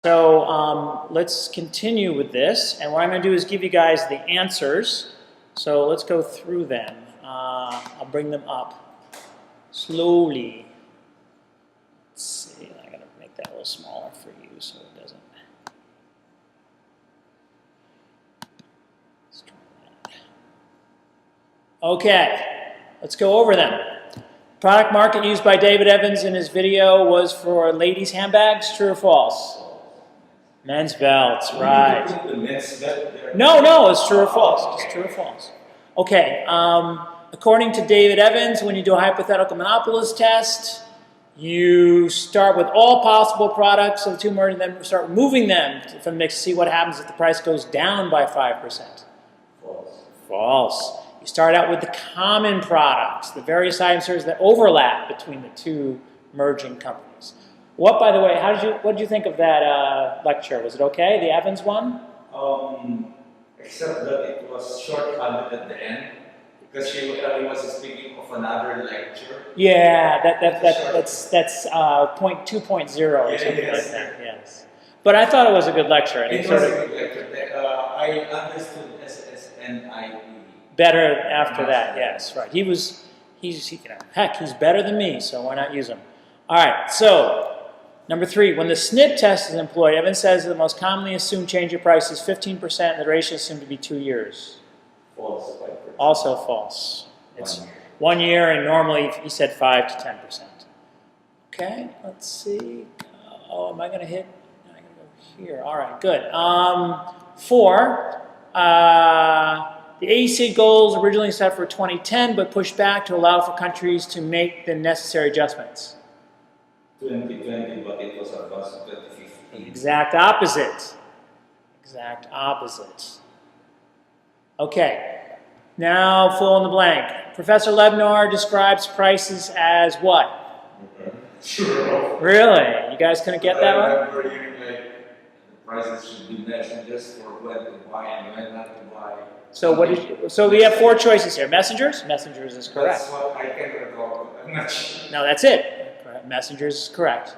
So let's continue with this, and what I'm going to do is give you guys the answers. So let's go through them. I'll bring them up slowly. Let's see, I got to make that a little smaller for you so it doesn't. Let's try that. Okay, let's go over them. Product market used by David Evans in his video was for ladies' handbags, true or false? Men's belts, right. No, it's true or false. It's true or false. Okay, according to David Evans, when you do a hypothetical monopolist test, you start with all possible products of the two mergers and then start moving them from the mix to see what happens if the price goes down by 5%. False. False. You start out with the common products, the various items that overlap between the two merging companies. What, by the way, what did you think of that lecture? Was it okay, the Evans one? Except that it was short-handed at the end, because she was speaking of another lecture. Yeah, that's point 2.0 or something like that. Yes, but I thought it was a good lecture. And it was a good lecture. I understood SSNIE better after that. Yes, right. Heck, he's better than me, so why not use him? All right, so. Number 3, when the SNP test is employed, Evans says the most commonly assumed change of price is 15%, and the ratio is assumed to be 2 years. False. Also false. It's 1 year, and normally he said 5 to 10%. Okay, let's see. Oh, am I going to hit? I'm going to go here. All right, good. 4, the AEC goals originally set for 2010, but pushed back to allow for countries to make the necessary adjustments. 2020, but it was advanced to 2015. Exact opposite. Exact opposite. Okay. Now, fill in the blank. Professor Levmore describes prices as what? Sure. Really? You guys couldn't get that one? I remember hearing like the prices should be messengers for when to buy and when not to buy. So we have 4 choices here. Messengers? Messengers is correct. That's what I can recall. I'm not sure. No, that's it. Messengers is correct.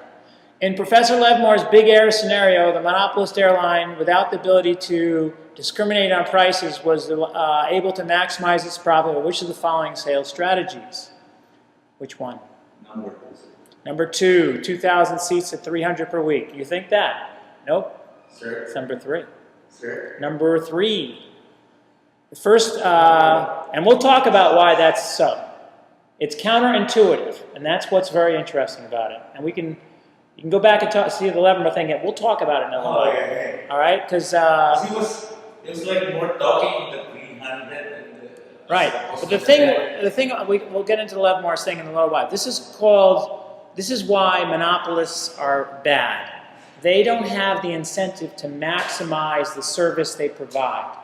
In Professor Levmore's big air scenario, the monopolist airline, without the ability to discriminate on prices, was able to maximize its profit with which of the following sales strategies? Which one? Number 2, 2,000 seats at 300 per week. You think that? Nope. Sir. It's number 3. Sir. Number 3. The first, and we'll talk about why that's so. It's counterintuitive, and that's what's very interesting about it. And you can go back and see the Levmore thing. We'll talk about it in a little bit. Yeah. All right, because it was like more talking in the 300. Right, but the thing we'll get into the Levmore's thing in a little while. This is why monopolists are bad. They don't have the incentive to maximize the service they provide,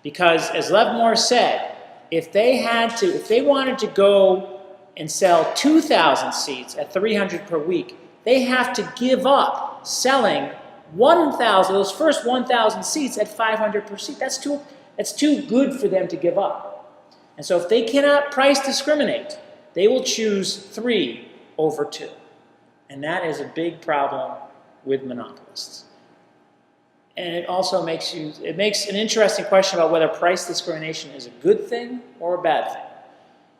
because as Levmore said, if they wanted to go and sell 2,000 seats at 300 per week, they have to give up selling 1,000, those first 1,000 seats at 500 per seat. That's too good for them to give up. And so if they cannot price discriminate, they will choose 3 over 2. And that is a big problem with monopolists. And it also makes an interesting question about whether price discrimination is a good thing or a bad thing.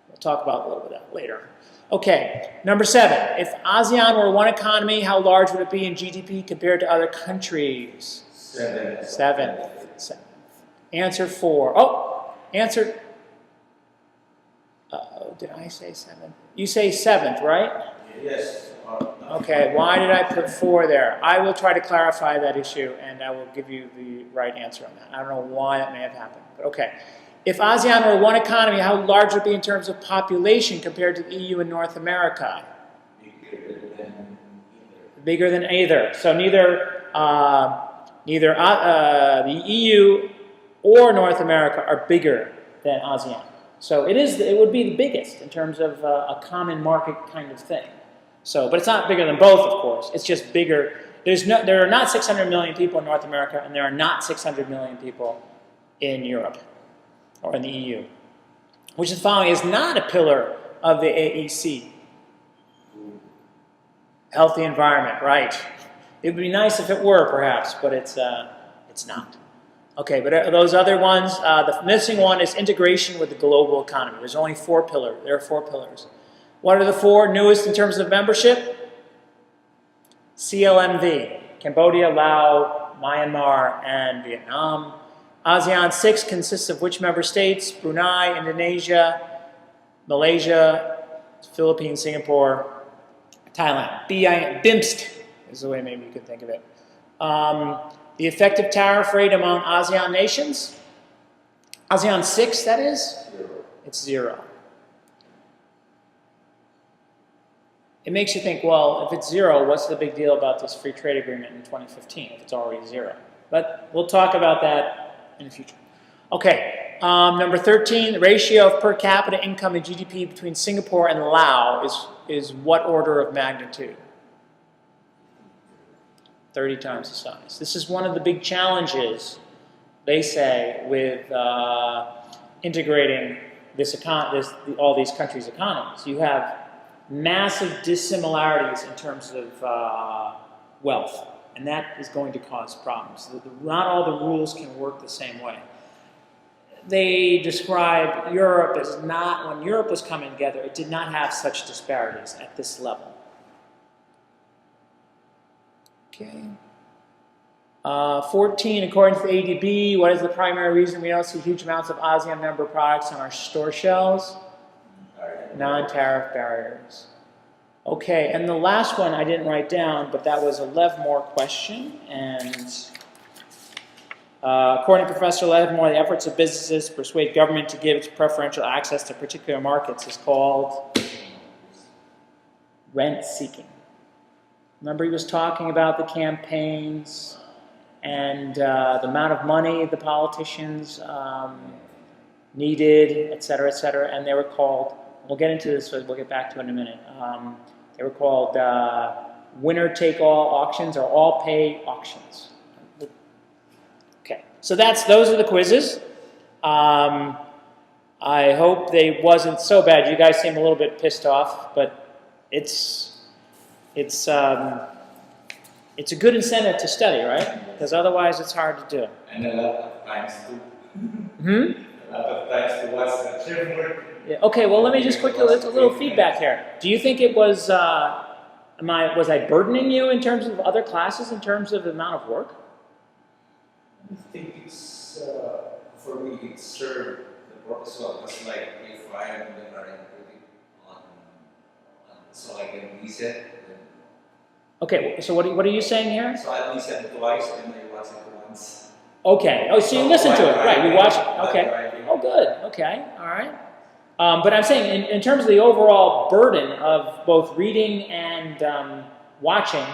We'll talk about a little bit of that later. Okay, number 7. If ASEAN were one economy, how large would it be in GDP compared to other countries? 7. Answer 4. Oh, answer. Uh-oh, did I say 7? You say 7th, right? Yes. Okay, why did I put 4 there? I will try to clarify that issue, and I will give you the right answer on that. I don't know why that may have happened, but okay. If ASEAN were one economy, how large would it be in terms of population compared to the EU and North America? Bigger than either. So neither the EU or North America are bigger than ASEAN. So it would be the biggest in terms of a common market kind of thing. So, but it's not bigger than both, of course. It's just bigger. There are not 600 million people in North America, and there are not 600 million people in Europe or in the EU, which the following is not a pillar of the AEC. Healthy environment, right? It would be nice if it were, perhaps, but it's not. Okay, but those other ones, the missing one is integration with the global economy. There's only 4 pillars. There are 4 pillars. What are the 4 newest in terms of membership? CLMV, Cambodia, Laos, Myanmar, and Vietnam. ASEAN 6 consists of which member states? Brunei, Indonesia, Malaysia, Philippines, Singapore, Thailand. BIMST is the way maybe you could think of it. The effective tariff rate among ASEAN nations? ASEAN 6, that is? 0. It's 0. It makes you think, well, if it's 0, what's the big deal about this free trade agreement in 2015 if it's already 0? But we'll talk about that in the future. Okay, number 13, the ratio of per capita income and GDP between Singapore and Laos is what order of magnitude? 30 times the size. This is one of the big challenges, they say, with integrating all these countries' economies. You have massive dissimilarities in terms of wealth, and that is going to cause problems. Not all the rules can work the same way. They describe Europe as not, when Europe was coming together, it did not have such disparities at this level. Okay. 14, according to the ADB, what is the primary reason we don't see huge amounts of ASEAN member products on our store shelves? Non-tariff barriers. Okay, and the last one I didn't write down, but that was a Levmore question. And according to Professor Levmore, the efforts of businesses to persuade government to give its preferential access to particular markets is called rent seeking. Remember, he was talking about the campaigns and the amount of money the politicians needed, et cetera, and they were called, we'll get into this, we'll get back to it in a minute. They were called winner-take-all auctions or all-pay auctions. Okay, so those are the quizzes. I hope they wasn't so bad. You guys seem a little bit pissed off, but it's a good incentive to study, right? Because otherwise it's hard to do. And a lot of times to a lot of times to watch that homework. Yeah. Okay, well, let me just quickly, a little feedback here. Do you think it was, was I burdening you in terms of other classes, in terms of the amount of work? I think it's, for me, it served the purpose of, it's like if I am delivering on so I can reset. Okay, so what are you saying here? So I listen twice and I watch it once. Okay, oh, so you listen to it, right, you watch it, okay. Oh, good, okay, all right. But I'm saying, in terms of the overall burden of both reading and watching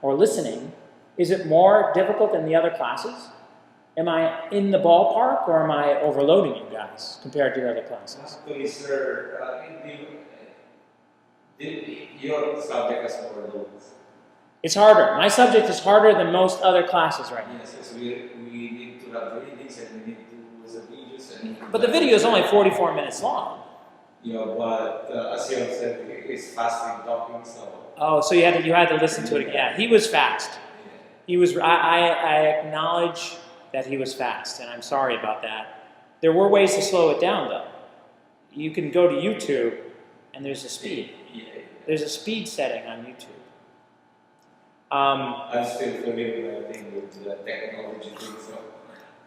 or listening, is it more difficult than the other classes? Am I in the ballpark, or am I overloading you guys compared to the other classes? Actually, sir, your subject has more loads. It's harder. My subject is harder than most other classes right now. Yes, we need to have readings and we need to do the videos. And but the video is only 44 minutes long. Yeah, but as you have said, it's fast in talking, so. Oh, so you had to listen to it again. Yeah, he was fast. He was. I acknowledge that he was fast, and I'm sorry about that. There were ways to slow it down, though. You can go to YouTube, and there's a speed. There's a speed setting on YouTube. I'm still familiar, I think, with the technology thing, so.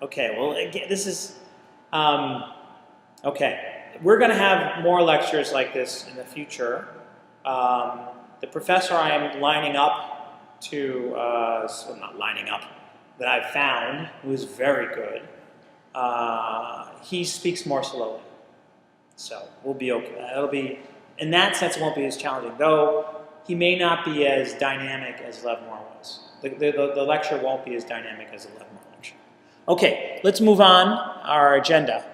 Okay, well, again, this is. Okay. We're going to have more lectures like this in the future. The professor I am lining up to, not lining up, that I've found, who is very good, he speaks more slowly. So we'll be okay. It'll be, in that sense, it won't be as challenging, though he may not be as dynamic as Levmore was. The lecture won't be as dynamic as the Levmore lecture. Okay, let's move on our agenda.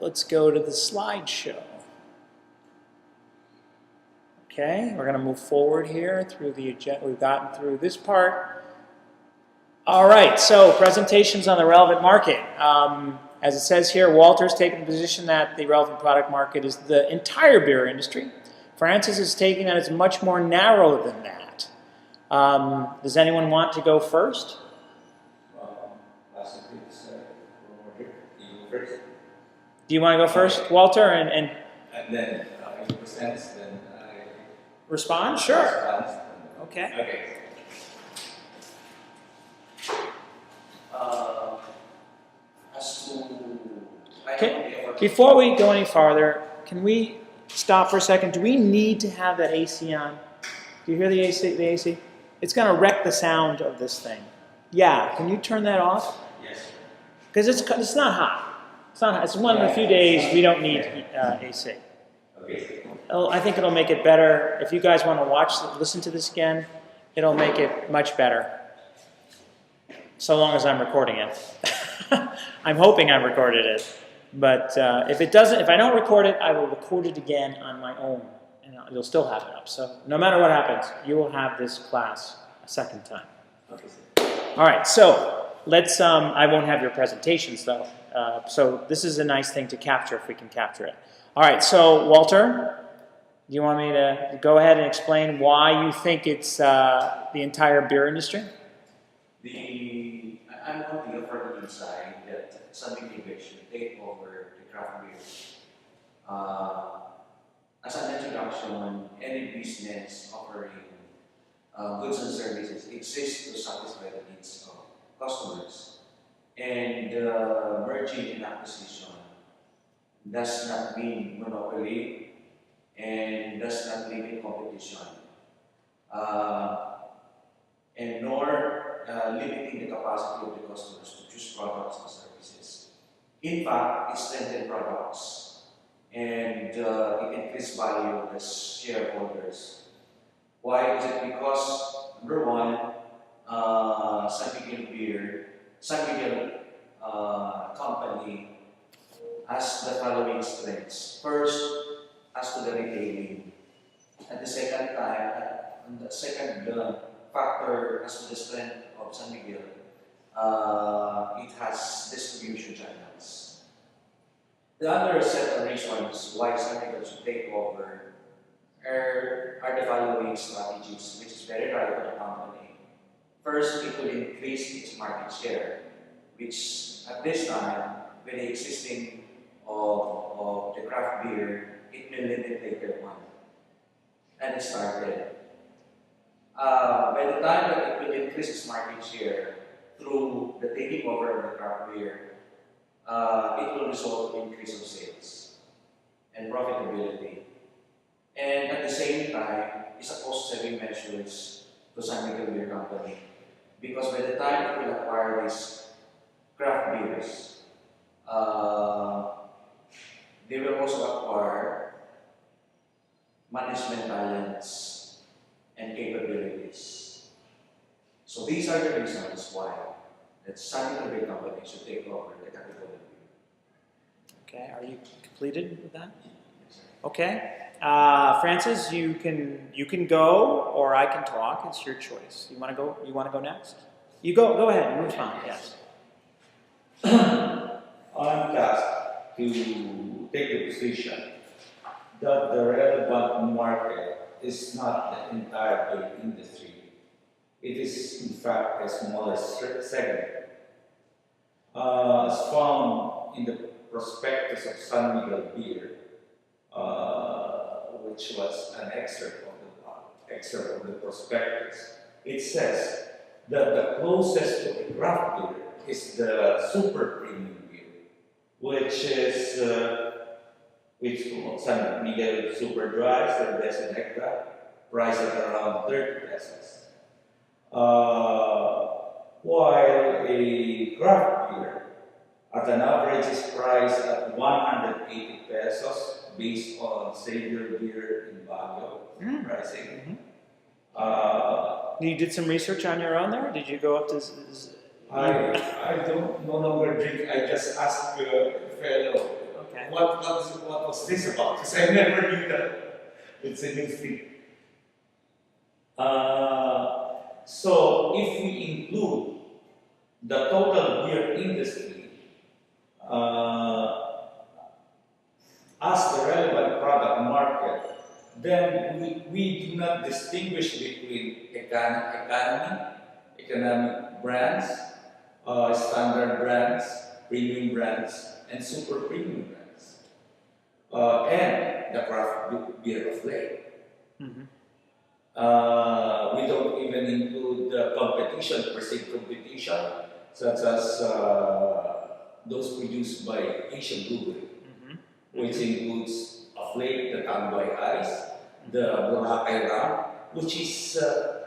Let's go to the slideshow. Okay, we're going to move forward here through the agenda. We've gotten through this part. All right, so presentations on the relevant market. As it says here, Walter's taken the position that the relevant product market is the entire beer industry. Francis is taking that it's much more narrow than that. Does anyone want to go first? Last week's you go first. Do you want to go first, Walter, and then if it presents, then I respond? Sure. respond. Okay. Okay. As to Before we go any farther, can we stop for a second? Do we need to have that AC on? Do you hear the AC? The AC? It's going to wreck the sound of this thing. Yeah. Can you turn that off? Yes. Because it's not hot. It's not hot. It's one of the few days we don't need AC. Okay. I think it'll make it better. If you guys want to listen to this again, it'll make it much better. So long as I'm recording it. I'm hoping I recorded it. But if I don't record it, I will record it again on my own. And you'll still have it up. So no matter what happens, you will have this class a second time. Okay. All right, so let's, I won't have your presentations though. So this is a nice thing to capture if we can capture it. All right, so Walter, do you want me to go ahead and explain why you think it's the entire beer industry? I'm on the affirmative side that something should take over the craft beer. As an introduction, any business offering goods and services exists to satisfy the needs of customers. And merging and acquisition does not mean monopoly and does not limit competition. And nor limiting the capacity of the customers to choose products and services. In fact, it strengthens products and it increases value as shareholders. Why is it? Because number one, San Miguel company has the following strengths. First, as to the retailing. At the second factor as to the strength of San Miguel, it has distribution channels. The other set of reasons why San Miguel should take over are the following strategies, which is very right for the company. First, it will increase its market share, which at this time, with the existing of the craft beer, it will limit later on. And it started. By the time that it will increase its market share through the taking over of the craft beer, it will result in increase of sales and profitability. And at the same time, it's a cost-saving measures to San Miguel Beer Company. Because by the time it will acquire these craft beers, they will also acquire management talents and capabilities. So these are the reasons why that San Miguel Beer Company should take over the category. Okay, are you completed with that? Okay. Francis, you can go, or I can talk. It's your choice. You want to go? You want to go next? You go. Go ahead. Move on. Yes. I'm tasked to take the position that the relevant market is not the entire beer industry. It is, in fact, a smaller segment. As found in the prospectus of San Miguel Beer, which was an excerpt of the prospectus, it says that the closest to the craft beer is the super premium beer, which San Miguel Super Dry, Cerveza Nectar, priced at around 30 pesos. While a craft beer at an average is priced at 180 pesos based on Savior Beer in Baguio pricing. You did some research on your own there? Did you go up to... I don't no longer drink. I just asked the fellow, Okay. what was this about? Because I never knew that. It's a new thing. So if we include the total beer industry as the relevant product market, then we do not distinguish between economic brands, standard brands, premium brands, and super premium brands, and the craft beer of late. Mhm. We don't even include the competition, perceived competition, such as those produced by Asian Brewery, Mhm. which includes of late the Tanduay Ice, the Boracay Rum, which is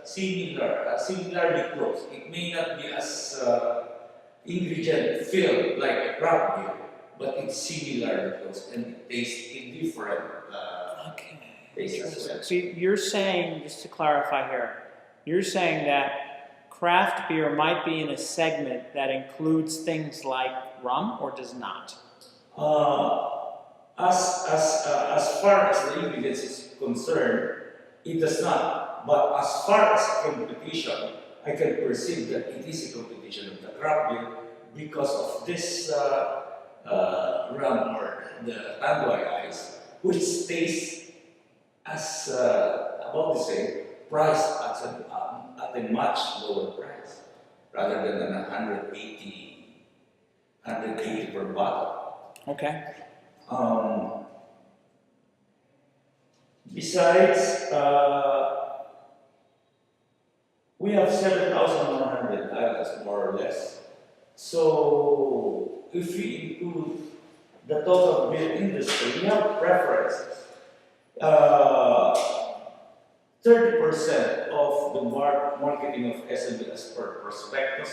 similarly close. It may not be as ingredient filled like a craft beer, but it's similarly close and it tastes indifferent. Okay. Taste as well. So you're saying, just to clarify here, you're saying that craft beer might be in a segment that includes things like rum or does not? As far as the ingredients is concerned, it does not. But as far as competition, I can perceive that it is a competition of the craft beer because of this rum or the Tanduay Ice, which tastes as about the same price at a much lower price rather than 180 per bottle. Okay. Besides, we have 7,100 islands more or less. So if we include the total beer industry, we have preferences. 30% of the marketing of SME as per prospectus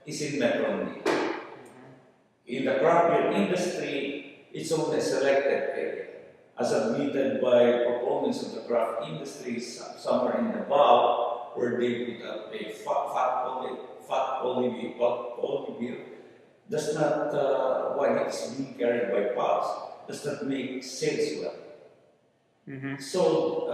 is in Metro Manila. In the craft beer industry, it's only a selected area. As admitted by proponents of the craft industry, somewhere in the bow, where they put up a fat poly beer, does not, while it is being carried by pubs, does not make sales well. Mm-hmm. So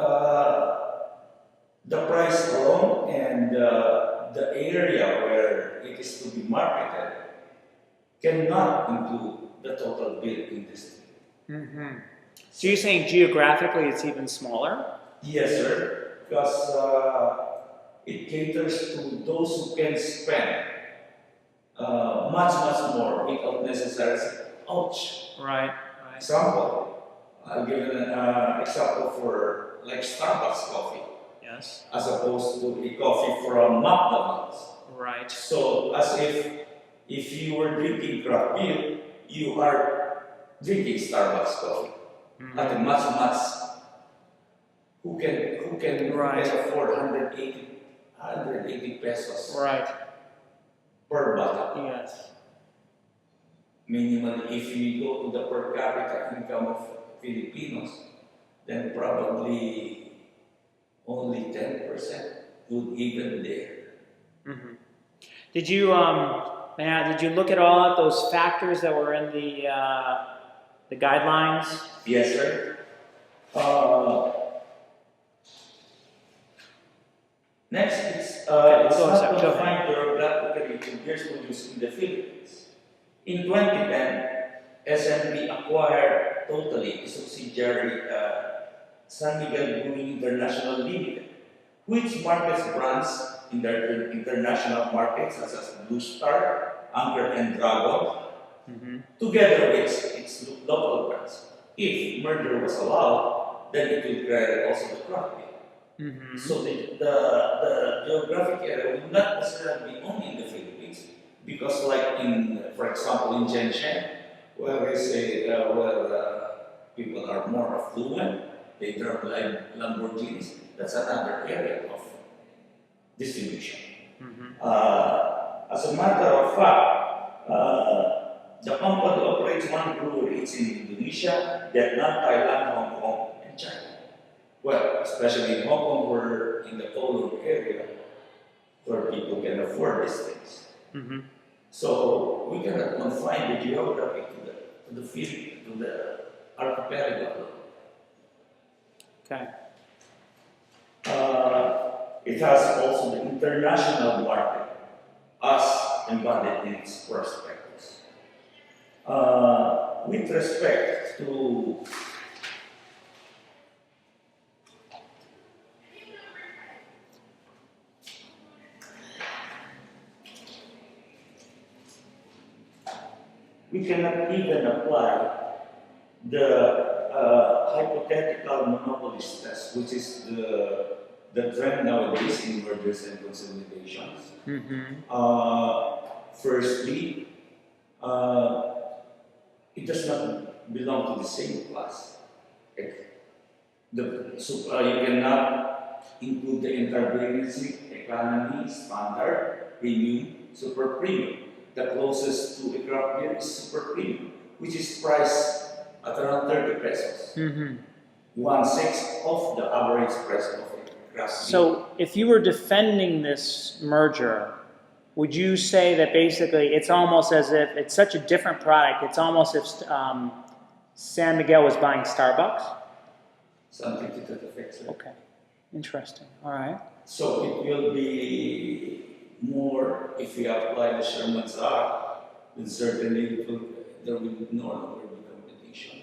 the price alone and the area where it is to be marketed cannot include the total beer industry. Mm-hmm. So you're saying geographically it's even smaller? Yes, sir, because it caters to those who can spend much more without necessarily. Ouch. Right. Example, I'll give an example for like Starbucks coffee, Yes. as opposed to a coffee from McDonald's. Right. So as if you were drinking craft beer, you are drinking Starbucks coffee at a much who can Right. afford 180 pesos Right. per bottle. Yes. Minimally, if you go to the per capita income of Filipinos, then probably only 10% would even dare. Mm-hmm. Did you did you look at all of those factors that were in the guidelines? Yes, sir. Next, it's not confined geographically to beers produced in the Philippines. In 2010, SNB acquired totally a subsidiary San Miguel Brewing International Limited, which markets brands in their international markets such as Blue Star, Anchor, and Dragon, together with its local brands. If merger was allowed, then it will create also the craft beer. So the geographic area will not necessarily be only in the Philippines, because like in, for example, in Shenzhen, where they say people are more affluent, they drive like Lamborghinis. That's another area of distribution. As a matter of fact, the company operates one brewery. It's in Indonesia, Vietnam, Thailand, Hong Kong, and China. Well, especially in Hong Kong, we're in the Kowloon area where people can afford these things. So we cannot confine the geography to the field, to the archipelago. Okay. It has also the international market as embodied in its prospectus. With respect to we cannot even apply the hypothetical monopolist test, which is the trend nowadays in mergers and consolidations. Firstly, it does not belong to the same class. You cannot include the entire basic, economy, standard, premium, super premium. The closest to a craft beer is super premium, which is priced at around 30 pesos. 1/6 of the average price of a craft beer. So if you were defending this merger, would you say that basically it's almost as if it's such a different product, it's almost if San Miguel was buying Starbucks? Something to that effect, sir. Okay, interesting. All right. So it will be more, if we apply the Sherman's Act, then certainly there will no longer be competition.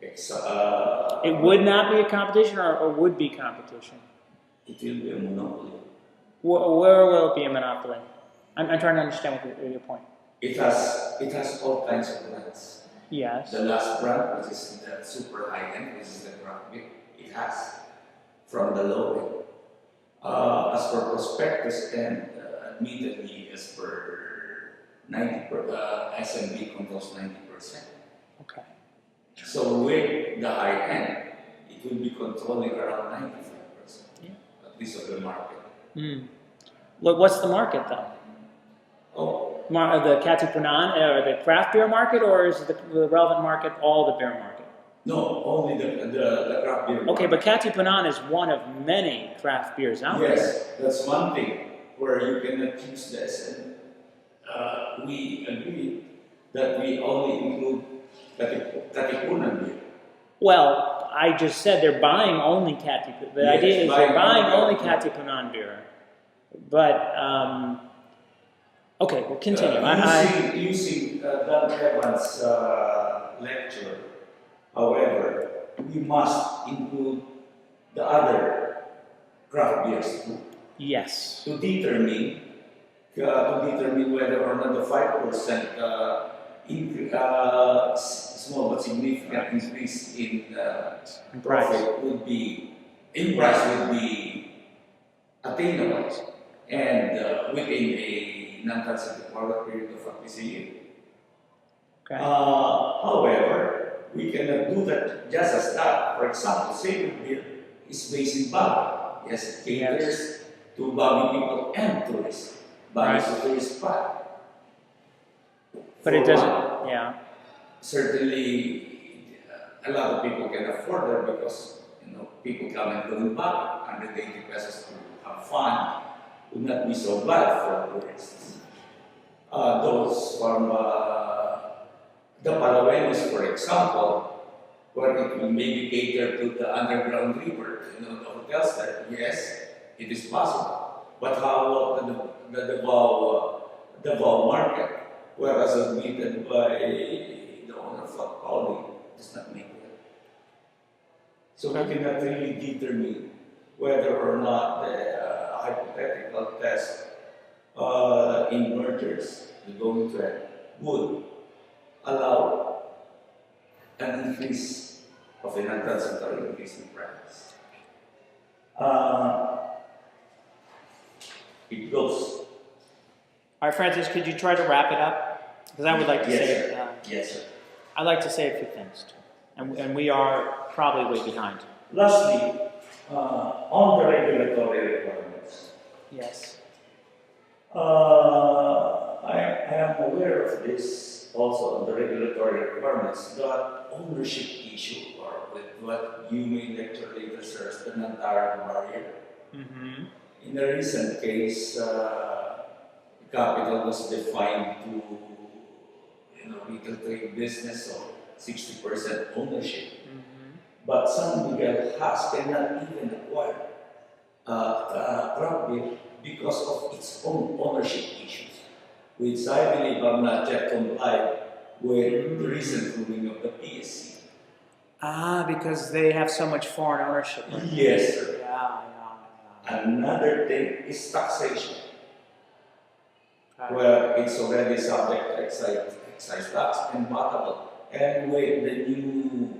It would not be a competition, or would be competition? It will be a monopoly. Where will it be a monopoly? I'm trying to understand your point. It has all kinds of brands. Yes. The last brand, which is the super high end, which is the craft beer, it has from the low end. As per prospectus and admittedly as per 90%, S&B controls 90%. Okay. So with the high end, it will be controlling around 95%, at least of the market. Look, what's the market though? Oh, The Katipunan or the craft beer market, or is the relevant market all the beer market? no, only the craft beer. Okay, but Katipunan is one of many craft beers out there. Yes, that's one thing where you cannot use this. And we agree that we only include Katipunan beer. Well, I just said they're buying only Katipunan. The Yes, idea is they're buying only Katipunan. Katipunan beer. But, okay, we'll continue. Using Dan Evans' lecture, however, we must include the other craft beers too. Yes. To determine whether or not the 5% small but significant increase in profit would be attainable and within a non-transitive period of at least a year. Okay. However, we cannot do that just as that. For example, Savory Beer is based in Baguio. Yes, it caters to Baguio people and tourists. Baguio is a tourist spot. But it doesn't, yeah. Certainly, a lot of people can afford that because people come and go in Baguio. 180 pesos to have fun would not be so bad for tourists. Those from the Palawenes, for example, where it will maybe cater to the underground river, the hotels there, yes, it is possible. But how about the Davao market, whereas admitted by the owner of Fort Colony, does not make it. So we cannot really determine whether or not the hypothetical test in mergers, the going trend, would allow an increase of a non-transitory increase in price. It goes. All right, Francis, could you try to wrap it up? Because I would like to say, Yes, sir. I'd like to say a few things too. And we are probably way behind. Lastly, on the regulatory requirements. Yes. I am aware of this also on the regulatory requirements, that ownership issue, or with what you may lecture later as the non-tariff barrier. In a recent case, capital was defined to retail trade business of 60% ownership. But San Miguel cannot even acquire craft beer because of its own ownership issues, which I believe are not yet complied with the recent ruling of the PSC. Because they have so much foreign ownership. Yes, sir. Yeah. Another thing is taxation, where it's already subject to excise tax and backable. And with the new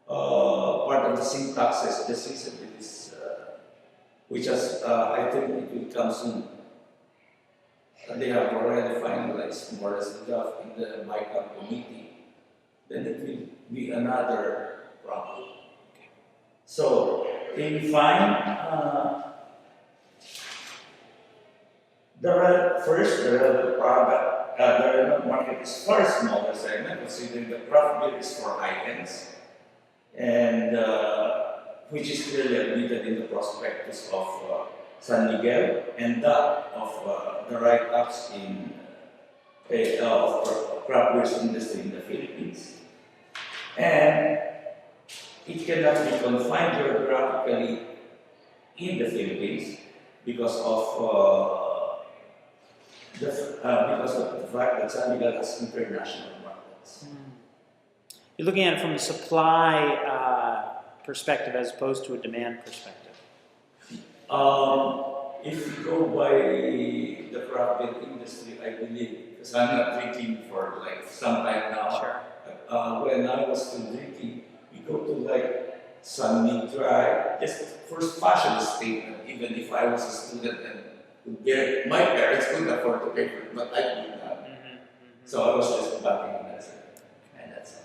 part of the same taxes, the Snippets, which has, I think it will come soon. They have already finalized more or less the draft in the BICAM committee. Then it will be another problem. So, in fine, the relevant product, the relevant market is for a smaller segment, considering the craft beer is for high-ends, and which is clearly admitted in the prospectus of San Miguel and that of the write-ups in of craft beer industry in the Philippines. And it cannot be confined geographically in the Philippines because of the fact that San Miguel has international markets. You're looking at it from a supply perspective as opposed to a demand perspective. If you go by the craft beer industry, I believe, because I'm not drinking for like some time now. Sure. When I was still drinking, we go to like Sunny Dry, just for fashion statement, even if I was a student and my parents couldn't afford to pay for it, but I could not. So I was just backing on that. And that's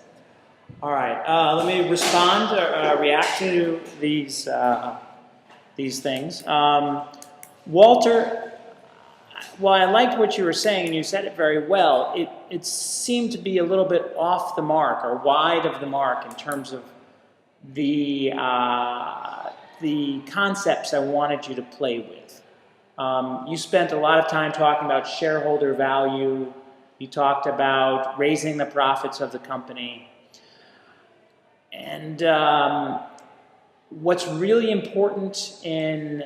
all. All right. Let me respond or react to these things. Walter, while I liked what you were saying, and you said it very well, it seemed to be a little bit off the mark or wide of the mark in terms of the concepts I wanted you to play with. You spent a lot of time talking about shareholder value. You talked about raising the profits of the company. And what's really important in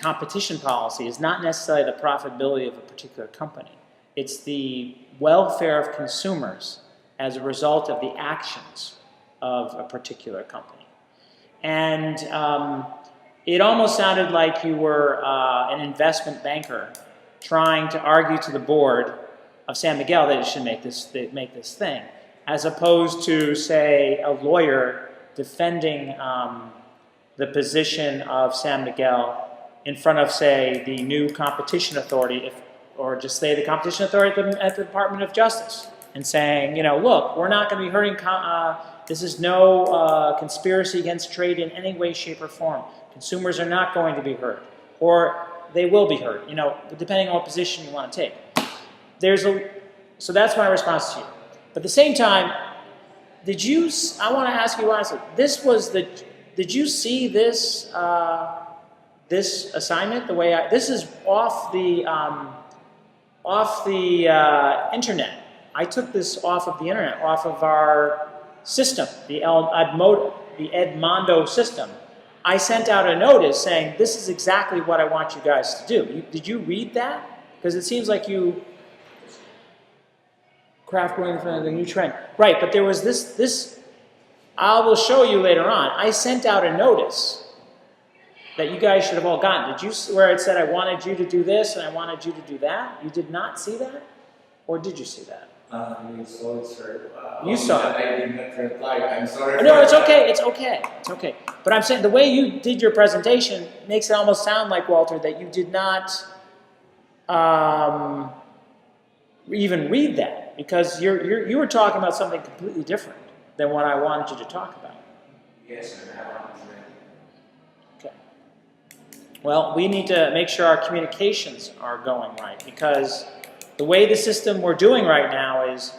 competition policy is not necessarily the profitability of a particular company. It's the welfare of consumers as a result of the actions of a particular company. And it almost sounded like you were an investment banker trying to argue to the board of San Miguel that it should make this thing, as opposed to, say, a lawyer defending the position of San Miguel in front of, say, the new competition authority, or just say the competition authority at the Department of Justice, and saying, you know, look, we're not going to be hurting, this is no conspiracy against trade in any way, shape, or form. Consumers are not going to be hurt, or they will be hurt, you know, depending on what position you want to take. So that's my response to you. But at the same time, I want to ask you honestly, did you see this this assignment the way this is off the internet. I took this off of the internet, off of our system, the Edmondo system. I sent out a notice saying, this is exactly what I want you guys to do. Did you read that? Because it seems like you... Craft brewing for the new trend. Right, but there was this, I will show you later on. I sent out a notice that you guys should have all gotten. Did you see where it said I wanted you to do this and I wanted you to do that? You did not see that? Or did you see that? You saw it, sir. You saw it. I did not reply. I'm sorry. No, it's okay. It's okay. It's okay. But I'm saying the way you did your presentation makes it almost sound like, Walter, that you did not even read that. Because you were talking about something completely different than what I wanted you to talk about. Yes, sir. Okay. Well, we need to make sure our communications are going right, because the way the system we're doing right now is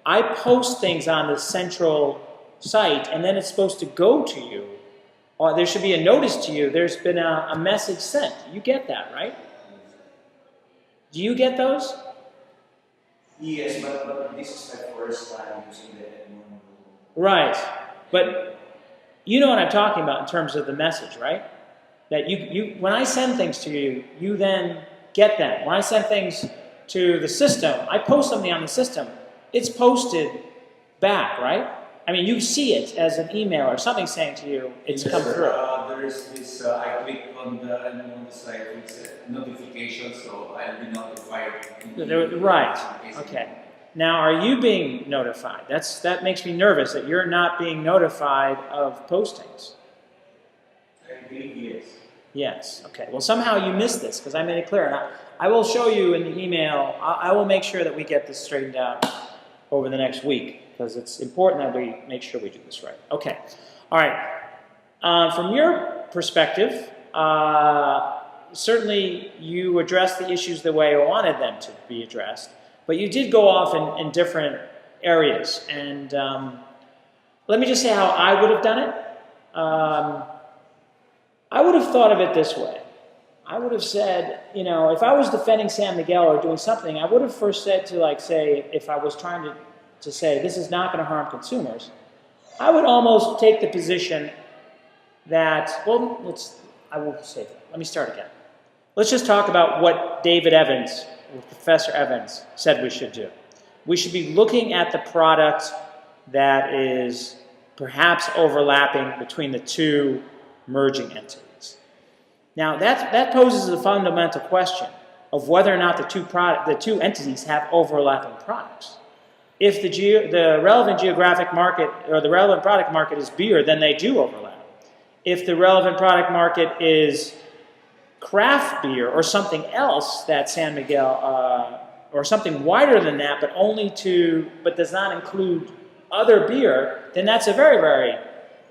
I post things on the central site, and then it's supposed to go to you. Or there should be a notice to you. There's been a message sent. You get that, right? Do you get those? Yes, but this is my first time using the Edmondo. Right, but you know what I'm talking about in terms of the message, right? That you when I send things to you, you then get them. When I send things to the system, I post something on the system, it's posted back, right? I mean, you see it as an email or something saying to you, it's Yes, come sir. through. There is this, I click on the site, it's notification, so I'll be notified. Right, okay. Now, are you being notified? That makes me nervous that you're not being notified of postings. I believe yes. Yes. Okay. Well, somehow you missed this because I made it clear. And I will show you in the email. I will make sure that we get this straightened out over the next week because it's important that we make sure we do this right. Okay. All right. From your perspective, certainly you addressed the issues the way I wanted them to be addressed, but you did go off in different areas. And let me just say how I would have done it. I would have thought of it this way. I would have said, you know, if I was defending San Miguel or doing something, I would have first said to, like, say, if I was trying to say this is not going to harm consumers, I would almost take the position that, well, I will say that. Let me start again. Let's just talk about what David Evans, or Professor Evans, said we should do. We should be looking at the product that is perhaps overlapping between the two merging entities. Now, that poses a fundamental question of whether or not the two entities have overlapping products. If the relevant geographic market or the relevant product market is beer, then they do overlap. If the relevant product market is craft beer or something else that San Miguel, or something wider than that, but does not include other beer, then that's a very, very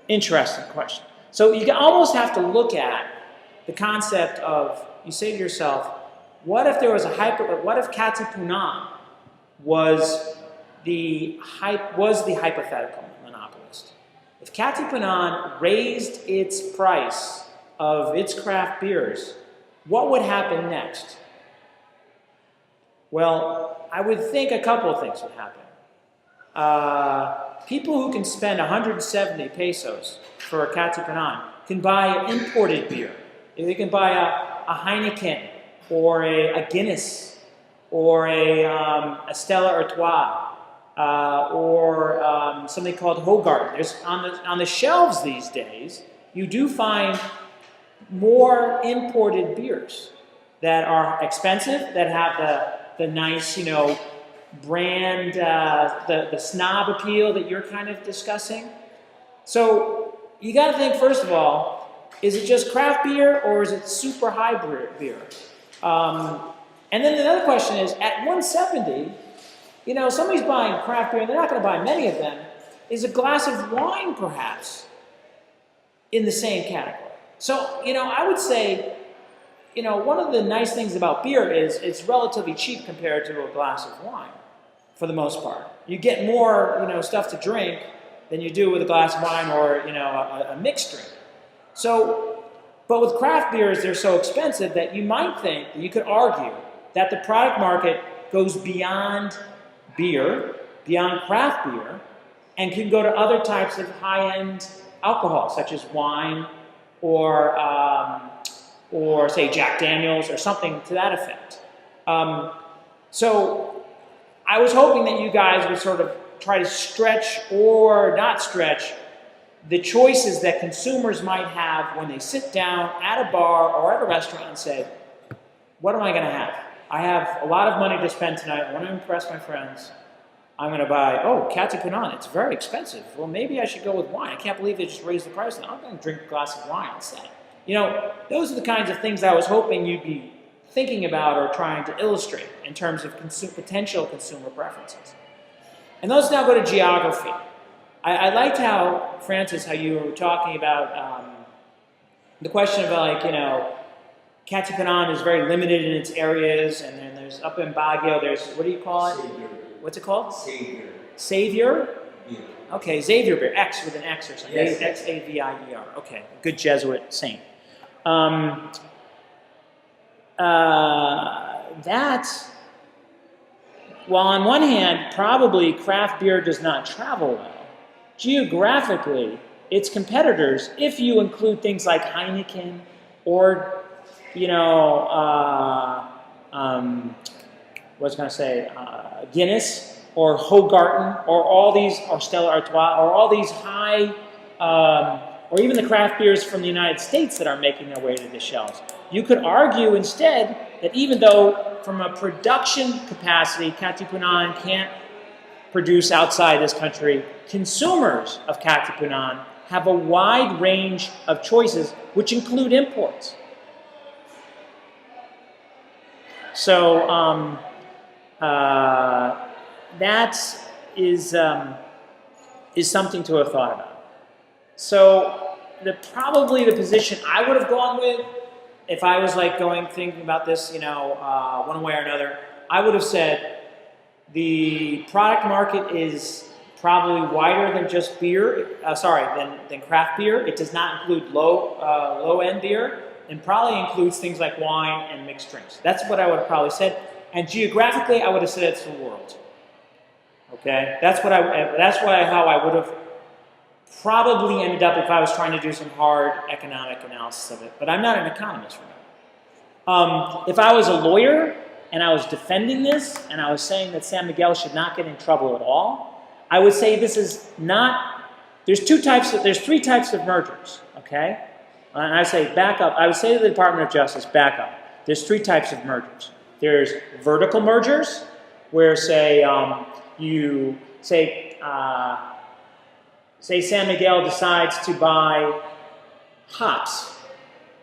interesting question. So you almost have to look at the concept of, you say to yourself, what if there was what if Katipunan was the hypothetical monopolist? If Katipunan raised its price of its craft beers, what would happen next? Well, I would think a couple of things would happen. People who can spend 170 pesos for a Katipunan can buy imported beer. They can buy a Heineken or a Guinness or a Stella Artois or something called Hogarth. There's on the shelves these days, you do find more imported beers that are expensive, that have the nice, brand, the snob appeal that you're kind of discussing. So you got to think, first of all, is it just craft beer or is it super hybrid beer? And then another question is, at 170, somebody's buying craft beer and they're not going to buy many of them. Is a glass of wine perhaps in the same category? So, I would say, one of the nice things about beer is it's relatively cheap compared to a glass of wine, for the most part. You get more, stuff to drink than you do with a glass of wine or, a mixed drink. So, but with craft beers, they're so expensive that you might think, you could argue, that the product market goes beyond beer, beyond craft beer, and can go to other types of high-end alcohol, such as wine, or say Jack Daniels or something to that effect. So I was hoping that you guys would sort of try to stretch or not stretch the choices that consumers might have when they sit down at a bar or at a restaurant and say, what am I going to have? I have a lot of money to spend tonight. I want to impress my friends. I'm going to buy, Katipunan, it's very expensive. Well, maybe I should go with wine. I can't believe they just raised the price. Now I'm going to drink a glass of wine instead. Those are the kinds of things I was hoping you'd be thinking about or trying to illustrate in terms of potential consumer preferences. And let's now go to geography. I liked how, Francis, how you were talking about the question of Katipunan is very limited in its areas, and then there's up in Baguio, there's, what do you call it? Savior. What's it called? Savior. Savior? Yeah. Okay, Xavier beer, X with an X or something. Yes. Xavier. Okay, good Jesuit saint. While on one hand, probably craft beer does not travel well, geographically, its competitors, if you include things like Heineken or, Guinness or Hogarten or Stella Artois or all these high, or even the craft beers from the United States that are making their way to the shelves. You could argue instead that even though from a production capacity, Katipunan can't produce outside this country, consumers of Katipunan have a wide range of choices, which include imports. So that is something to have thought about. So probably the position I would have gone with, if I was like thinking about this, one way or another, I would have said the product market is probably wider than just beer. Than craft beer. It does not include low-end beer, and probably includes things like wine and mixed drinks. That's what I would have probably said. And geographically, I would have said it's the world. Okay, that's how I would have probably ended up if I was trying to do some hard economic analysis of it. But I'm not an economist, remember. If I was a lawyer and I was defending this and I was saying that San Miguel should not get in trouble at all, I would say this is not. There's three types of mergers. Okay, and I say back up. I would say to the Department of Justice, back up. There's three types of mergers. There's vertical mergers, where say San Miguel decides to buy hops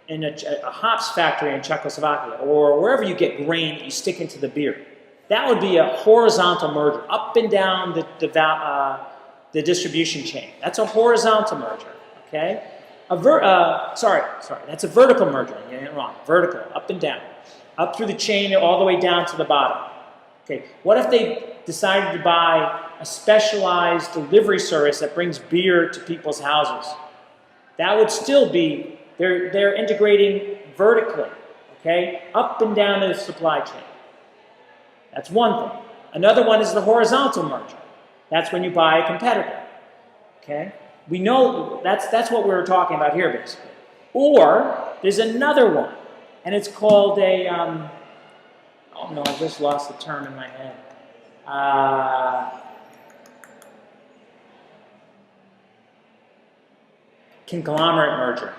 in a hops factory in Czechoslovakia, or wherever you get grain that you stick into the beer. That would be a horizontal merger, up and down the distribution chain. That's a horizontal merger. Okay, that's a vertical merger. I'm getting it wrong. Vertical, up and down, up through the chain, all the way down to the bottom. Okay, what if they decided to buy a specialized delivery service that brings beer to people's houses? That would still be, they're integrating vertically, okay, up and down the supply chain. That's one thing. Another one is the horizontal merger. That's when you buy a competitor, okay? We know that's what we were talking about here, basically. Or there's another one, and it's called a, oh no, I just lost the term in my head. Conglomerate merger.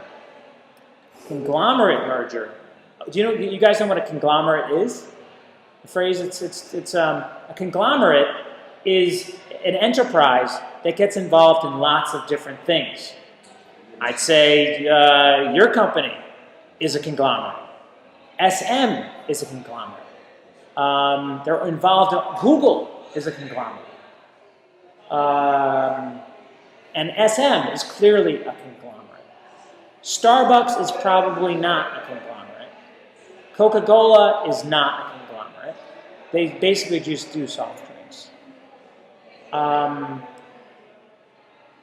Conglomerate merger. Do you guys know what a conglomerate is? The phrase, a conglomerate is an enterprise that gets involved in lots of different things. I'd say your company is a conglomerate. SM is a conglomerate. They're involved in, Google is a conglomerate. And SM is clearly a conglomerate. Starbucks is probably not a conglomerate. Coca-Cola is not a conglomerate. They basically just do soft drinks.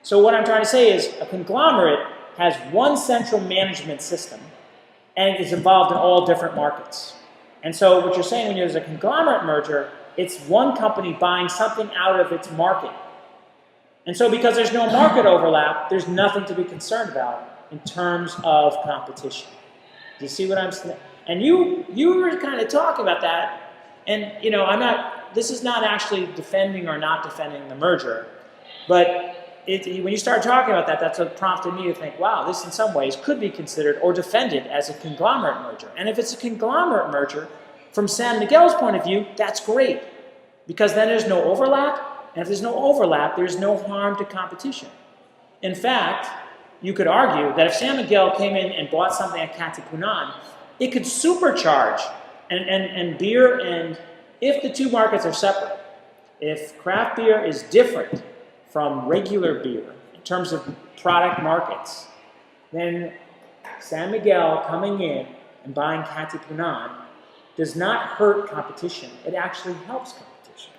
So what I'm trying to say is a conglomerate has one central management system and is involved in all different markets. And so what you're saying when there's a conglomerate merger, it's one company buying something out of its market. And so because there's no market overlap, there's nothing to be concerned about in terms of competition. Do you see what I'm saying? And you were kind of talking about that, and this is not actually defending or not defending the merger, but when you start talking about that, that's what prompted me to think, wow, this in some ways could be considered or defended as a conglomerate merger. And if it's a conglomerate merger, from San Miguel's point of view, that's great, because then there's no overlap, and if there's no overlap, there's no harm to competition. In fact, you could argue that if San Miguel came in and bought something at Katipunan, it could supercharge and beer, and if the two markets are separate, if craft beer is different from regular beer in terms of product markets, then San Miguel coming in and buying Katipunan does not hurt competition. It actually helps competition.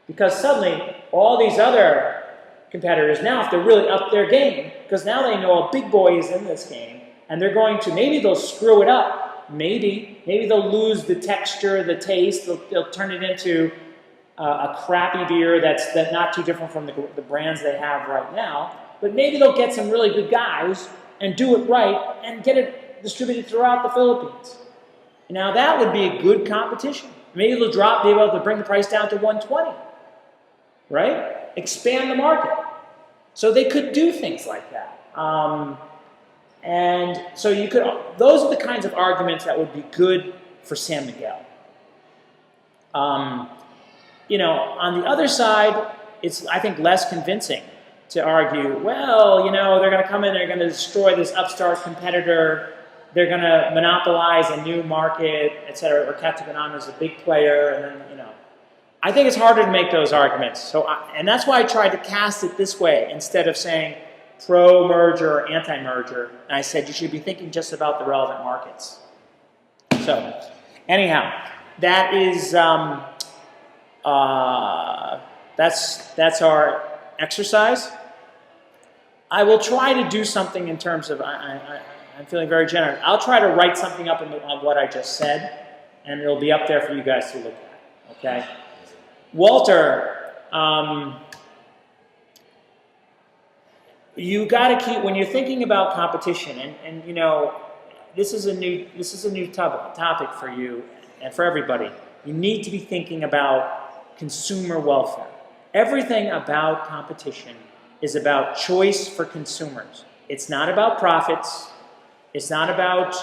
Because suddenly, all these other competitors now, if they're really up their game, because now they know a big boy is in this game, and they're going to, maybe they'll screw it up, maybe they'll lose the texture, the taste, they'll turn it into a crappy beer that's not too different from the brands they have right now, but maybe they'll get some really good guys and do it right and get it distributed throughout the Philippines. Now that would be a good competition. Maybe they'll be able to bring the price down to 120, right? Expand the market. So they could do things like that. And so those are the kinds of arguments that would be good for San Miguel. On the other side, it's, I think, less convincing to argue, well, you know, they're going to come in, they're going to destroy this upstart competitor, they're going to monopolize a new market, et cetera, or Katabanan is a big player, and then, you know. I think it's harder to make those arguments. So, and that's why I tried to cast it this way instead of saying pro-merger or anti-merger. And I said you should be thinking just about the relevant markets. So, anyhow, that is that's our exercise. I will try to do something in terms of I'm feeling very generous. I'll try to write something up on what I just said, and it'll be up there for you guys to look at. Okay. Walter, you got to keep, when you're thinking about competition, and you know, this is a new topic for you and for everybody. You need to be thinking about consumer welfare. Everything about competition is about choice for consumers. It's not about profits. It's not about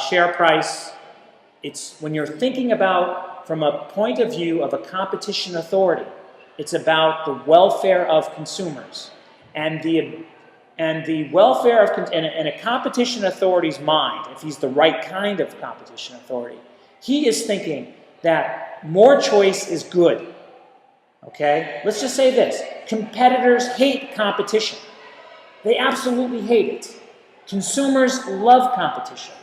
share price. It's when you're thinking about from a point of view of a competition authority, it's about the welfare of consumers. And the welfare of, in a competition authority's mind, if he's the right kind of competition authority, he is thinking that more choice is good. Okay? Let's just say this. Competitors hate competition. They absolutely hate it. Consumers love competition.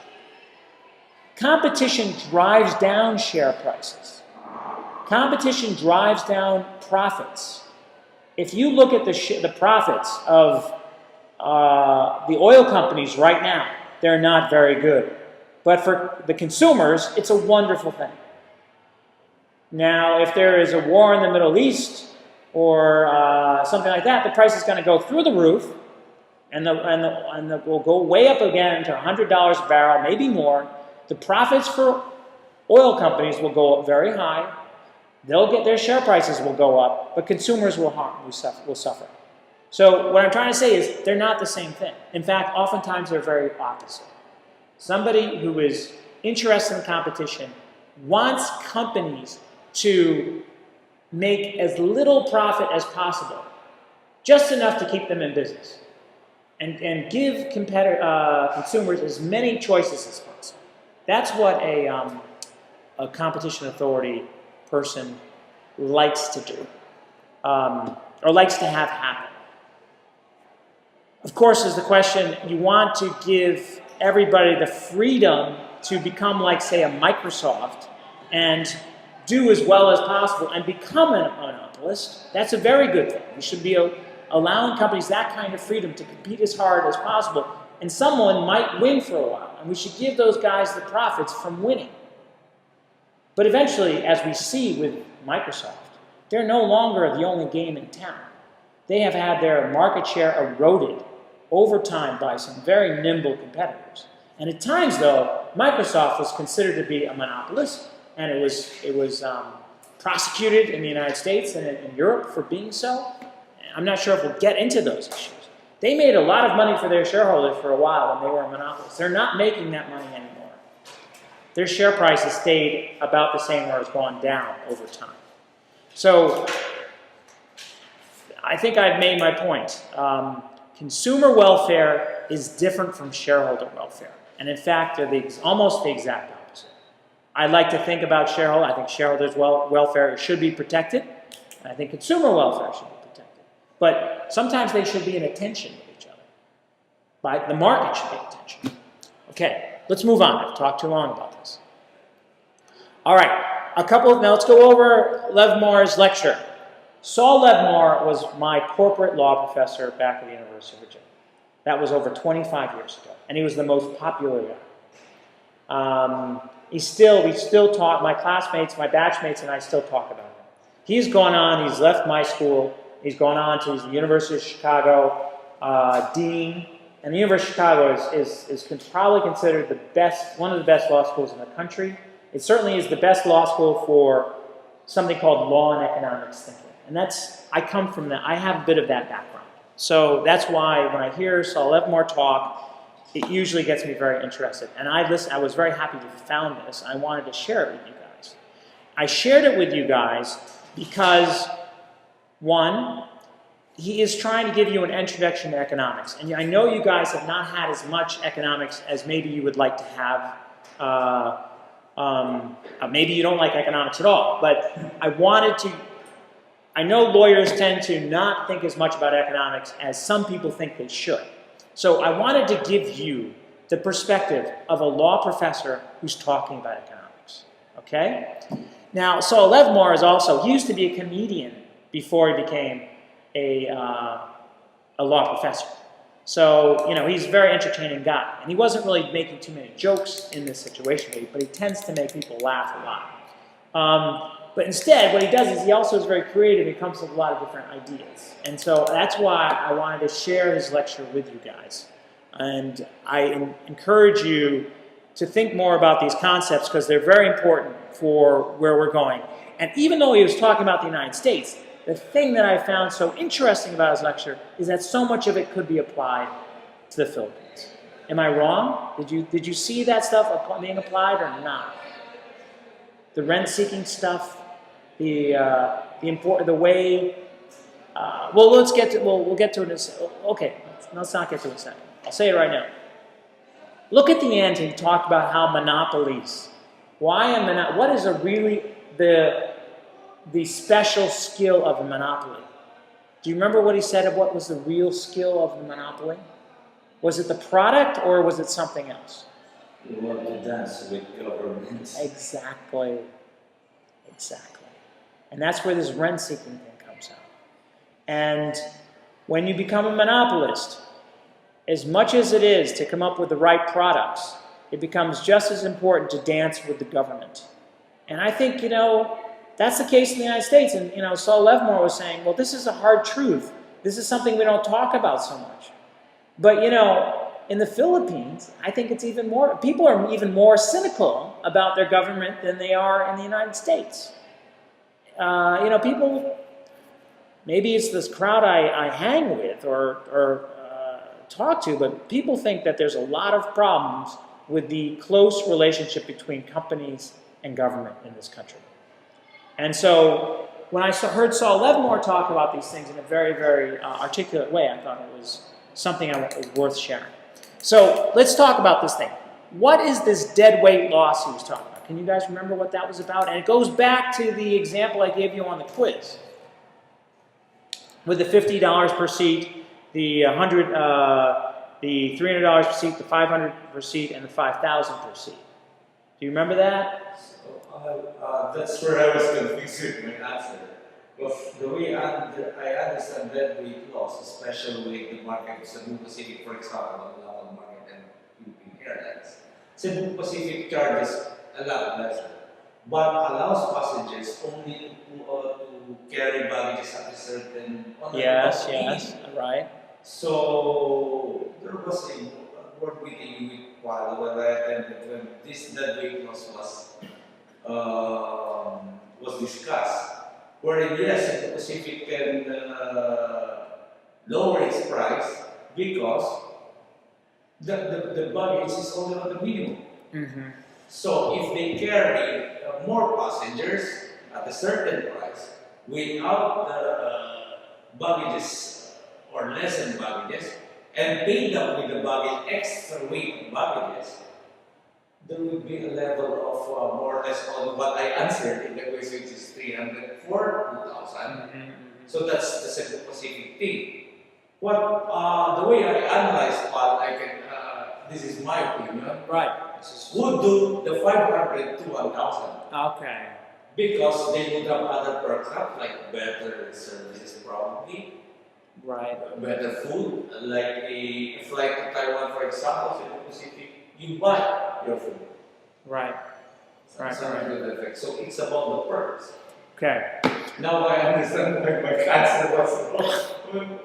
Competition drives down share prices. Competition drives down profits. If you look at the profits of the oil companies right now, they're not very good. But for the consumers, it's a wonderful thing. Now, if there is a war in the Middle East or something like that, the price is going to go through the roof, and will go way up again to $100 a barrel, maybe more. The profits for oil companies will go up very high. They'll get their share prices will go up, but consumers will suffer. So what I'm trying to say is they're not the same thing. In fact, oftentimes they're very opposite. Somebody who is interested in competition wants companies to make as little profit as possible, just enough to keep them in business, and give consumers as many choices as possible. That's what a competition authority person likes to do, or likes to have happen. Of course, is the question, you want to give everybody the freedom to become like, say, a Microsoft and do as well as possible and become a monopolist. That's a very good thing. We should be allowing companies that kind of freedom to compete as hard as possible. And someone might win for a while, and we should give those guys the profits from winning. But eventually, as we see with Microsoft, they're no longer the only game in town. They have had their market share eroded over time by some very nimble competitors. And at times, though, Microsoft was considered to be a monopolist, and it was prosecuted in the United States and in Europe for being so. I'm not sure if we'll get into those issues. They made a lot of money for their shareholders for a while when they were a monopolist. They're not making that money anymore. Their share price has stayed about the same or has gone down over time. So I think I've made my point. Consumer welfare is different from shareholder welfare. And in fact, they're almost the exact opposite. I like to think about shareholder. I think shareholders' welfare should be protected. And I think consumer welfare should be protected. But sometimes they should be in attention with each other. The market should be in attention. Okay, let's move on. I've talked too long about this. All right, now let's go over Levmore's lecture. Saul Levmore was my corporate law professor back at the University of Virginia. That was over 25 years ago, and he was the most popular guy. We still talk, my classmates, my batchmates, and I still talk about him. He's gone on, he's left my school, he's gone on to the University of Chicago, dean, and the University of Chicago is probably considered one of the best law schools in the country. It certainly is the best law school for something called law and economics thinking. And I come from that, I have a bit of that background. So that's why when I hear Saul Levmore talk, it usually gets me very interested. And I was very happy to have found this. I wanted to share it with you guys. I shared it with you guys because One, he is trying to give you an introduction to economics. And I know you guys have not had as much economics as maybe you would like to have. Maybe you don't like economics at all, but I know lawyers tend to not think as much about economics as some people think they should. So I wanted to give you the perspective of a law professor who's talking about economics, okay? Now, Saul Levmore he used to be a comedian before he became a law professor. So, he's a very entertaining guy. And he wasn't really making too many jokes in this situation, but he tends to make people laugh a lot. But instead, what he does is he also is very creative. He comes up with a lot of different ideas. And so that's why I wanted to share his lecture with you guys. And I encourage you to think more about these concepts because they're very important for where we're going. And even though he was talking about the United States, the thing that I found so interesting about his lecture is that so much of it could be applied to the Philippines. Am I wrong? Did you see that stuff being applied or not? The rent-seeking stuff, the way. We'll get to it. Okay, let's not get to it in a second. I'll say it right now. Look at the end. He talked about how monopolies. What is the special skill of a monopoly? Do you remember what he said of what was the real skill of the monopoly? Was it the product or was it something else? You want to dance with governments. Exactly. And that's where this rent-seeking thing comes out. And when you become a monopolist, as much as it is to come up with the right products, it becomes just as important to dance with the government. And I think, that's the case in the United States. And, Saul Levmore was saying, well, this is a hard truth. This is something we don't talk about so much. But, in the Philippines, I think it's people are even more cynical about their government than they are in the United States. People, maybe it's this crowd I hang with or talk to, but people think that there's a lot of problems with the close relationship between companies and government in this country. And so when I heard Saul Levmore talk about these things in a very, very articulate way, I thought it was something worth sharing. So let's talk about this thing. What is this dead weight loss he was talking about? Can you guys remember what that was about? And it goes back to the example I gave you on the quiz. With the $50 per seat, the the $300 per seat, the $500 per seat, and the $5,000 per seat. Do you remember that? So, that's where I was confused with my answer. Because the way I understand that weight loss, especially with the market of Cebu Pacific, for example, the local market and Philippine Airlines. Cebu Pacific charges a lot lesser, but allows passengers only to carry baggages at a certain Yes, right. So there was a board meeting while I attended when that weight loss was discussed. Wherein yes, the Pacific can lower its price because the baggage is only on the minimum. Mm-hmm. So if they carry more passengers at a certain price without the baggages or lessened baggages and paid up with the baggage, extra weight of baggages, there would be a level of more or less on what I answered in the question, which is 300 for 2,000. Mm-hmm. So that's the Cebu Pacific thing. The way I analyzed this is my opinion. Right. Would do the 500 to 1,000 Okay. because they would have other perks like better services probably, Right. better food, like a flight to Taiwan for example, Cebu Pacific, you buy your food. Right. Something to that effect. So it's about the perks. Okay. Now I understand why my answer was wrong.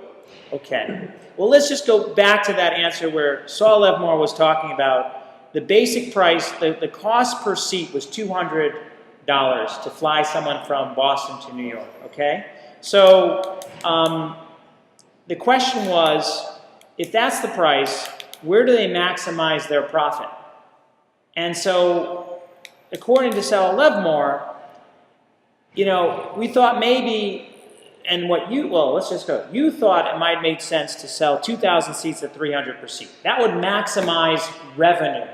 Okay. Well, let's just go back to that answer where Saul Levmore was talking about the basic price, the cost per seat was $200 to fly someone from Boston to New York, okay? So the question was, if that's the price, where do they maximize their profit? And so, according to Saul Levmore, we thought maybe and what you, well, let's just go. You thought it might make sense to sell 2,000 seats at 300 per seat. That would maximize revenue,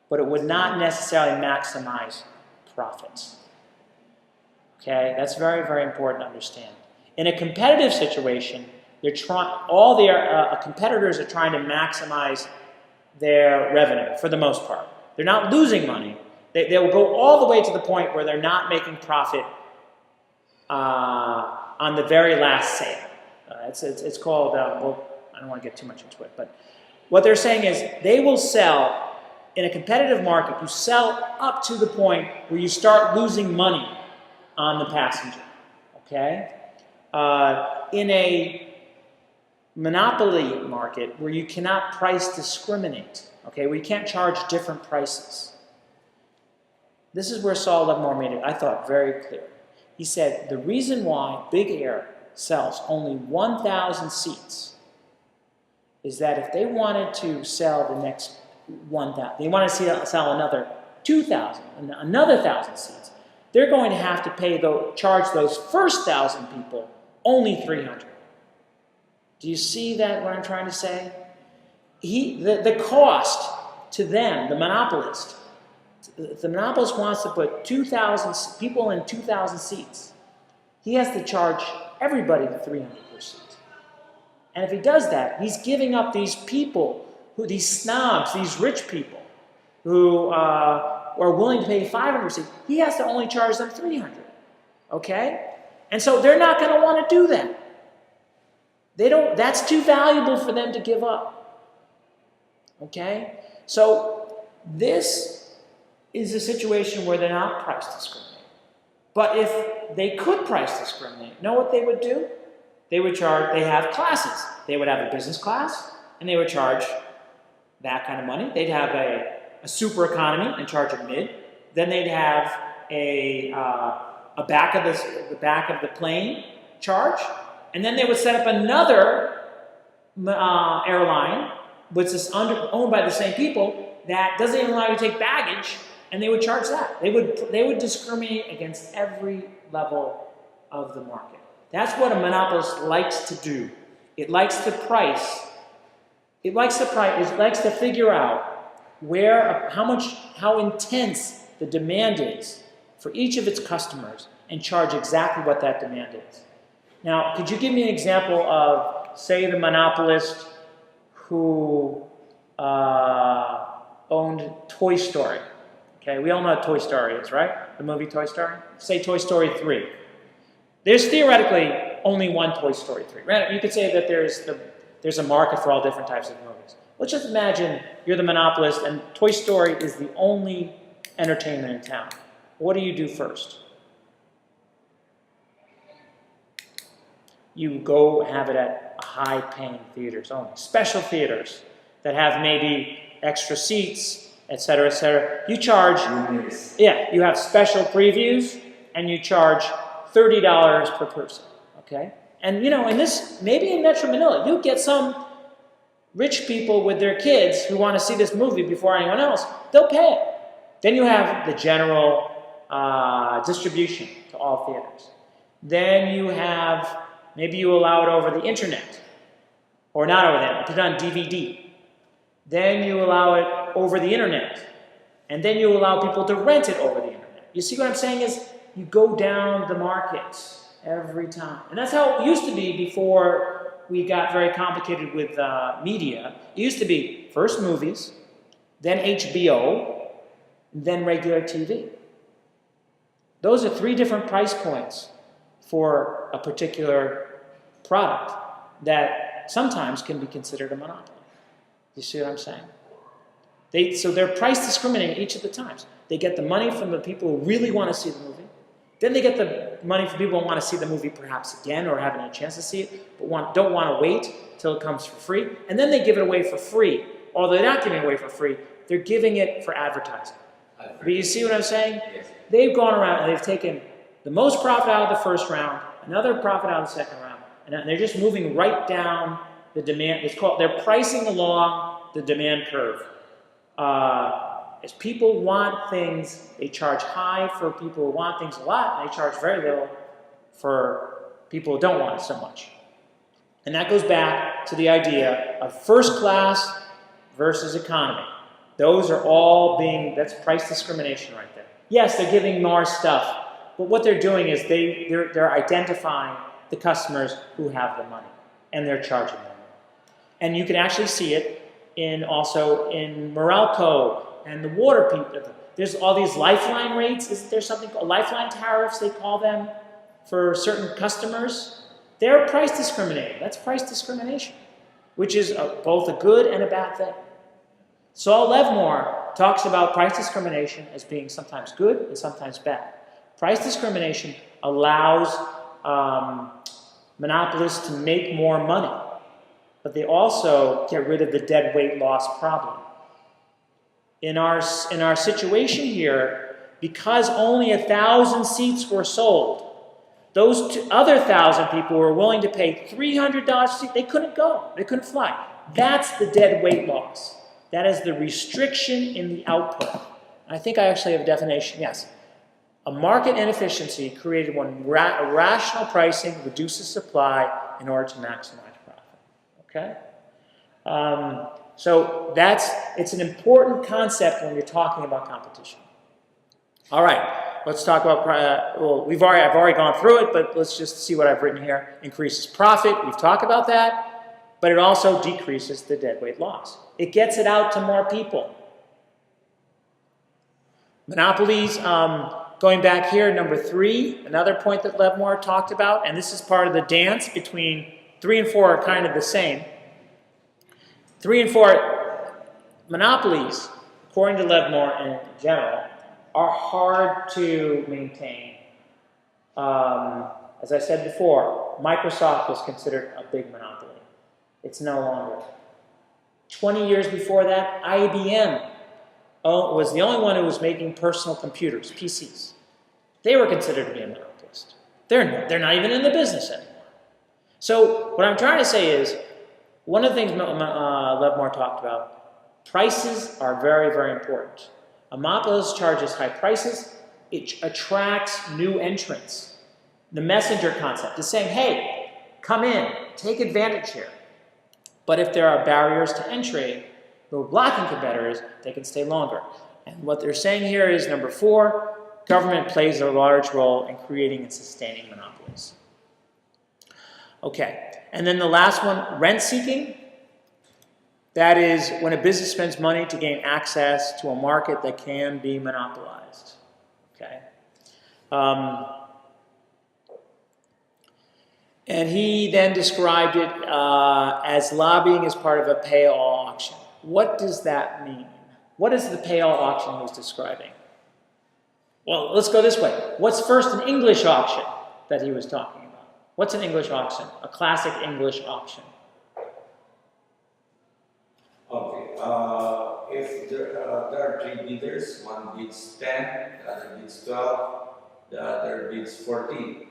but it would not necessarily maximize profits. Okay, that's very, very important to understand. In a competitive situation, all their competitors are trying to maximize their revenue for the most part. They're not losing money. They will go all the way to the point where they're not making profit on the very last sale. It's called, well, I don't want to get too much into it, but what they're saying is they will sell, in a competitive market, you sell up to the point where you start losing money on the passenger, okay? In a monopoly market where you cannot price discriminate, okay, where you can't charge different prices. This is where Saul Levmore made it, I thought, very clear. He said, the reason why Big Air sells only 1,000 seats is that if they wanted to sell the next 1,000, they want to sell another 2,000, another 1,000 seats, they're going to have to charge those first 1,000 people only 300. Do you see that, what I'm trying to say? The cost to them, the monopolist, if the monopolist wants to put 2,000 people in 2,000 seats, he has to charge everybody 300 per seat. And if he does that, he's giving up these people, these snobs, these rich people, who are willing to pay 500 per seat. He has to only charge them 300. Okay? And so they're not going to want to do that. That's too valuable for them to give up. Okay? So this is a situation where they're not price discriminating. But if they could price discriminate, know what they would do? They have classes. They would have a business class, and they would charge that kind of money. They'd have a super economy and charge a mid. Then they'd have the back of the plane charge, and then they would set up another airline, which is owned by the same people, that doesn't even allow you to take baggage, and they would charge that. They would discriminate against every level of the market. That's what a monopolist likes to do. It likes to price. It likes to figure out how intense the demand is for each of its customers and charge exactly what that demand is. Now, could you give me an example of, say, the monopolist who owned Toy Story? Okay, we all know what Toy Story is, right? The movie Toy Story? Say Toy Story 3. There's theoretically only one Toy Story 3. Right? You could say that there's a market for all different types of movies. Let's just imagine you're the monopolist and Toy Story is the only entertainment in town. What do you do first? You go have it at high-paying theaters only. Special theaters that have maybe extra seats, etc., etc. You charge, you have special previews, and you charge $30 per person, okay? And in this, maybe in Metro Manila, you get some rich people with their kids who want to see this movie before anyone else, they'll pay it. Then you have the general distribution to all theaters. Then you have, maybe you allow it over the internet, or not over the internet, put it on DVD. Then you allow it over the internet, and then you allow people to rent it over the internet. You see what I'm saying is, you go down the market every time. And that's how it used to be before we got very complicated with media. It used to be first movies, then HBO, then regular TV. Those are 3 different price points for a particular product that sometimes can be considered a monopoly. You see what I'm saying? So they're price discriminating each of the times. They get the money from the people who really want to see the movie. Then they get the money from people who want to see the movie perhaps again or haven't had a chance to see it, but don't want to wait till it comes for free. And then they give it away for free. Or they're not giving it away for free. They're giving it for advertising. But you see what I'm saying? Yes. They've gone around and they've taken the most profit out of the first round, another profit out of the second round, and they're just moving right down the demand. They're pricing along the demand curve. As people want things, they charge high for people who want things a lot, and they charge very little for people don't want it so much. And that goes back to the idea of first class versus economy. Those are all that's price discrimination right there. Yes, they're giving more stuff, but what they're doing is they're identifying the customers who have the money, and they're charging them. And you can actually see it also in Meralco and the water people. There's all these lifeline rates. Isn't there something called lifeline tariffs, they call them, for certain customers? They're price discriminating. That's price discrimination, which is both a good and a bad thing. Saul Levmore talks about price discrimination as being sometimes good and sometimes bad. Price discrimination allows monopolists to make more money, but they also get rid of the dead weight loss problem. In our situation here, because only 1,000 seats were sold, those other 1,000 people were willing to pay $300 a seat. They couldn't go. They couldn't fly. That's the dead weight loss. That is the restriction in the output. I think I actually have a definition. Yes. A market inefficiency created when rational pricing reduces supply in order to maximize profit. Okay? So it's an important concept when you're talking about competition. All right. Let's talk about, I've already gone through it, but let's just see what I've written here. Increases profit, we've talked about that, but it also decreases the deadweight loss. It gets it out to more people. Monopolies, going back here, number 3, another point that Levmore talked about, and this is part of the dance between 3 and 4 are kind of the same. 3 and 4 monopolies, according to Levmore in general, are hard to maintain. As I said before, Microsoft was considered a big monopoly. It's no longer. 20 years before that, IBM was the only one who was making personal computers, PCs. They were considered to be a monopolist. They're not even in the business anymore. So what I'm trying to say is, one of the things Levmore talked about, prices are very, very important. A monopolist charges high prices. It attracts new entrants. The messenger concept is saying, hey, come in, take advantage here. But if there are barriers to entry, who are blocking competitors, they can stay longer. And what they're saying here is, number 4, government plays a large role in creating and sustaining monopolies. Okay, and then the last one, rent seeking. That is when a business spends money to gain access to a market that can be monopolized. Okay. And he then described it as lobbying as part of a pay-all auction. What does that mean? What is the pay-all auction he was describing? Well, let's go this way. What's first an English auction that he was talking about? What's an English auction? A classic English auction. Okay, if there are 3 bidders, one bids 10, the other bids 12, the other bids 14.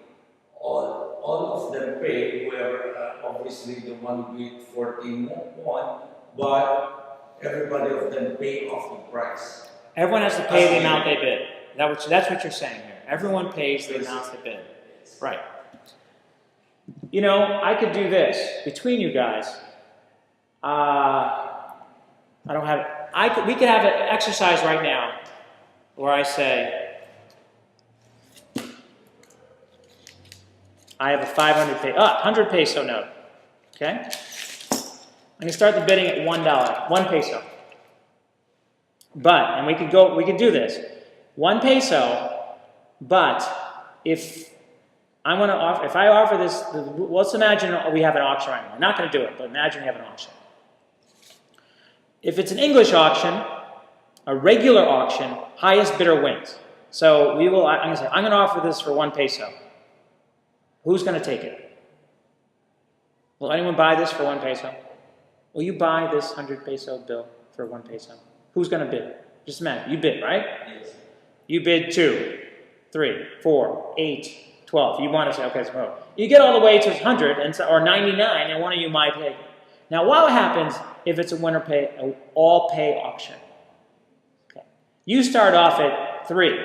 All of them pay, whoever, obviously the one bid 14 won, but everybody of them pay off the price. Everyone has to pay the amount they bid. That's what you're saying here. Everyone pays the amount they bid. Right. You know, I could do this between you guys. We could have an exercise right now where I say, I have a 100 peso note. Okay? I'm going to start the bidding at $1, 1 peso. But, and we could do this, 1 peso, but if I offer this, let's imagine we have an auction right now. I'm not going to do it, but imagine we have an auction. If it's an English auction, a regular auction, highest bidder wins. So I'm going to offer this for 1 peso. Who's going to take it? Will anyone buy this for 1 peso? Will you buy this 100 peso bill for 1 peso? Who's going to bid? Just imagine. You bid, right? Yes. You bid 2, 3, 4, 8, 12. You want to say, okay, so you get all the way to 100 or 99, and one of you might take it. Now, what happens if it's an all-pay auction? Okay. You start off at 3.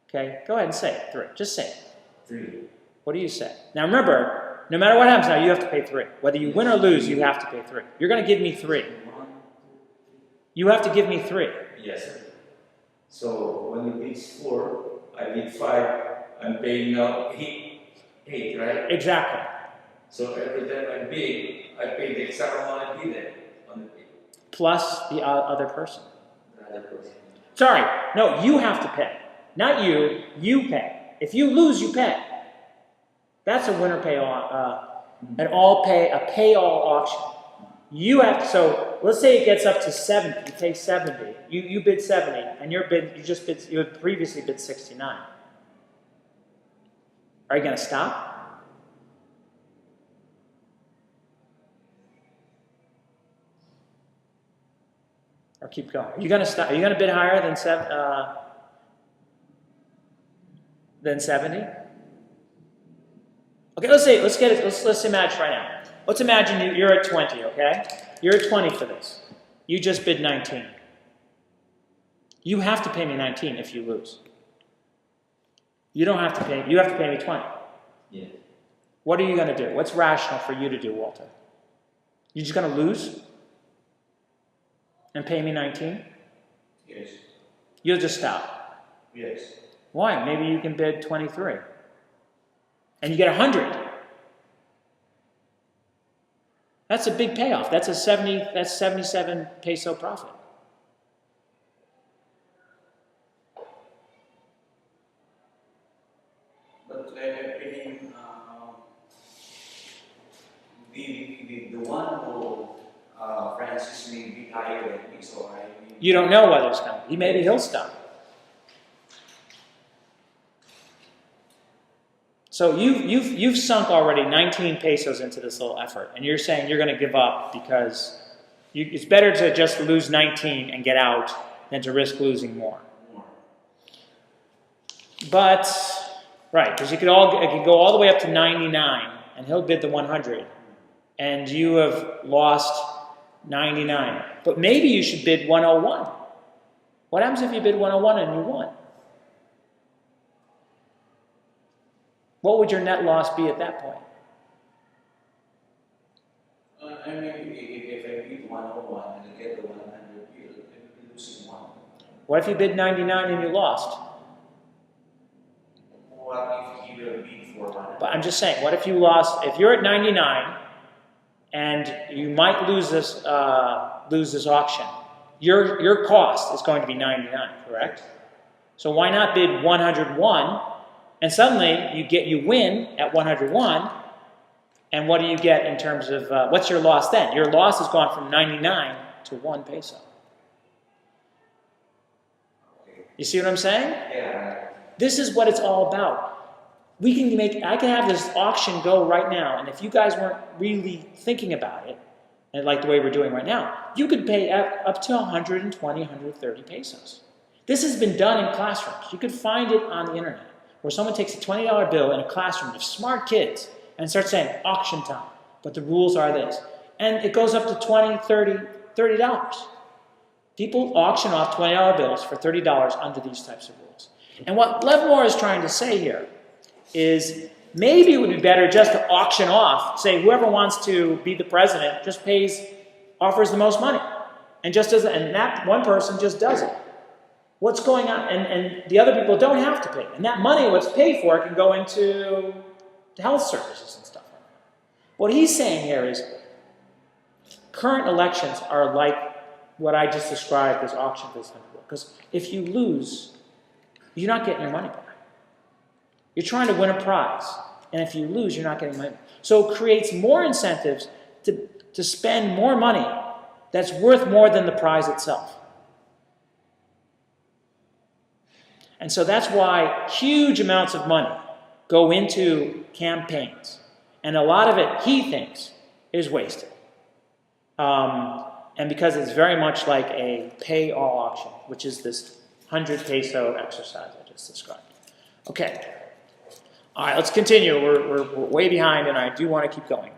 Okay, go ahead and say it. 3. Just say it. 3. What do you say? Now remember, no matter what happens now, you have to pay 3. Whether you win or lose, you have to pay 3. You're going to give me 3. You have to give me 3. Yes, sir. So when you bid 4, I bid 5, I'm paying now 8, right? Exactly. So every time I bid, I pay the exact amount I bid on the bid. Plus the other person. The other person. Sorry, no, you have to pay. Not you, you pay. If you lose, you pay. That's a winner pay all, a pay all auction. You have to, so let's say it gets up to 70, you pay 70, you bid 70, and you had previously bid 69. Are you going to stop? Or keep going? Are you going to stop? Are you going to bid higher than 70? Okay, let's imagine right now. Let's imagine you're at 20, okay? You're at 20 for this. You just bid 19. You have to pay me 19 if you lose. You don't have to pay, you have to pay me 20. Yeah. What are you going to do? What's rational for you to do, Walter? You just going to lose and pay me 19? Yes. You'll just stop. Yes. Why? Maybe you can bid 23. And you get 100. That's a big payoff. That's 77 peso profit. But the one who Francis may be higher than me, so I mean, You don't know whether it's coming. Maybe he'll stop. So you've sunk already 19 pesos into this little effort, and you're saying you're going to give up because it's better to just lose 19 and get out than to risk losing more. But right, because it could go all the way up to 99, and he'll bid the 100, and you have lost 99. But maybe you should bid 101. What happens if you bid 101 and you won? What would your net loss be at that point? I mean, if I bid 101 and I get the 100, you'll be losing 1. What if you bid 99 and you lost? What if he will bid for 100? But I'm just saying, what if you lost? If you're at 99 and you might lose this auction, your cost is going to be 99, correct? So why not bid 101? And suddenly you win at 101, and what do you get in terms of what's your loss then? Your loss has gone from 99 to 1 peso. You see what I'm saying? Yeah. This is what it's all about. I can have this auction go right now, and if you guys weren't really thinking about it, and like the way we're doing right now, you could pay up to 120, 130 pesos. This has been done in classrooms. You could find it on the internet, where someone takes a $20 bill in a classroom of smart kids and starts saying, auction time, but the rules are this. And it goes up to $20, $30. People auction off $20 bills for $30 under these types of rules. And what Levmore is trying to say here is maybe it would be better just to auction off, say whoever wants to be the president just offers the most money. And that one person just does it. What's going on? And the other people don't have to pay. And that money, what's paid for, can go into health services and stuff like that. What he's saying here is current elections are like what I just described as auction business. Because if you lose, you're not getting your money back. You're trying to win a prize. And if you lose, you're not getting money. So it creates more incentives to spend more money that's worth more than the prize itself. And so that's why huge amounts of money go into campaigns. And a lot of it, he thinks, is wasted. And because it's very much like a pay-all auction, which is this 100 peso exercise I just described. Okay. All right, let's continue. We're way behind, and I do want to keep going.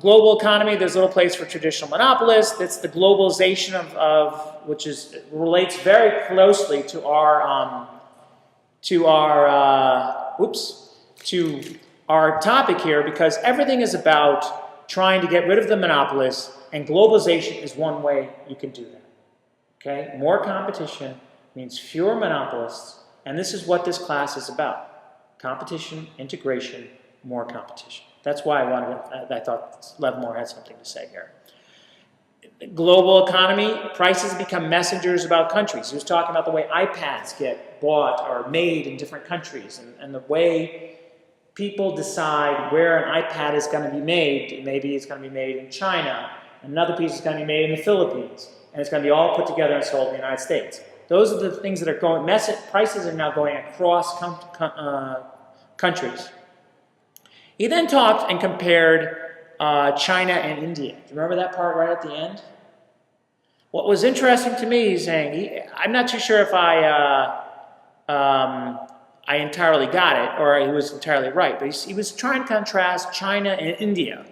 Global economy, there's a little place for traditional monopolists. It's the globalization of which relates very closely to our topic here because everything is about trying to get rid of the monopolists, and globalization is one way you can do that. Okay? More competition means fewer monopolists, and this is what this class is about. Competition, integration, more competition. That's why I thought Levmore had something to say here. Global economy, prices become messengers about countries. He was talking about the way iPads get bought or made in different countries, and the way people decide where an iPad is going to be made. Maybe it's going to be made in China, another piece is going to be made in the Philippines, and it's going to be all put together and sold in the United States. Those are the things that are going, prices are now going across countries. He then talked and compared China and India. Do you remember that part right at the end? What was interesting to me, he's saying, I'm not too sure if I entirely got it, or he was entirely right, but he was trying to contrast China and India.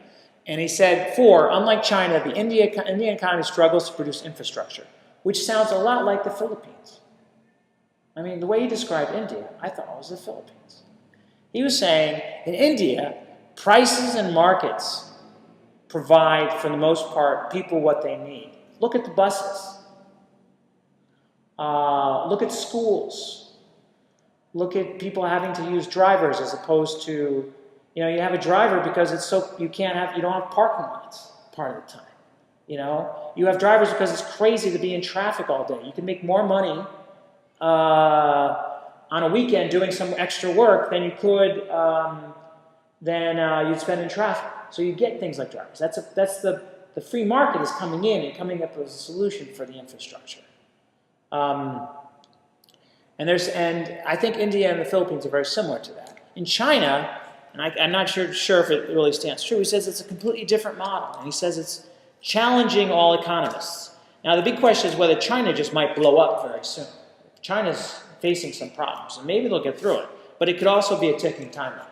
And he said, unlike China, the Indian economy struggles to produce infrastructure, which sounds a lot like the Philippines. I mean, the way he described India, I thought it was the Philippines. He was saying, in India, prices and markets provide, for the most part, people what they need. Look at the buses. Look at schools. Look at people having to use drivers as opposed to, you have a driver because it's so you don't have parking lots part of the time. You have drivers because it's crazy to be in traffic all day. You can make more money on a weekend doing some extra work than you could you'd spend in traffic. So you get things like drivers. That's the free market is coming in and coming up with a solution for the infrastructure. And I think India and the Philippines are very similar to that. In China, and I'm not sure if it really stands true, he says it's a completely different model. And he says it's challenging all economists. Now the big question is whether China just might blow up very soon. China's facing some problems, and maybe they'll get through it. But it could also be a ticking time bomb.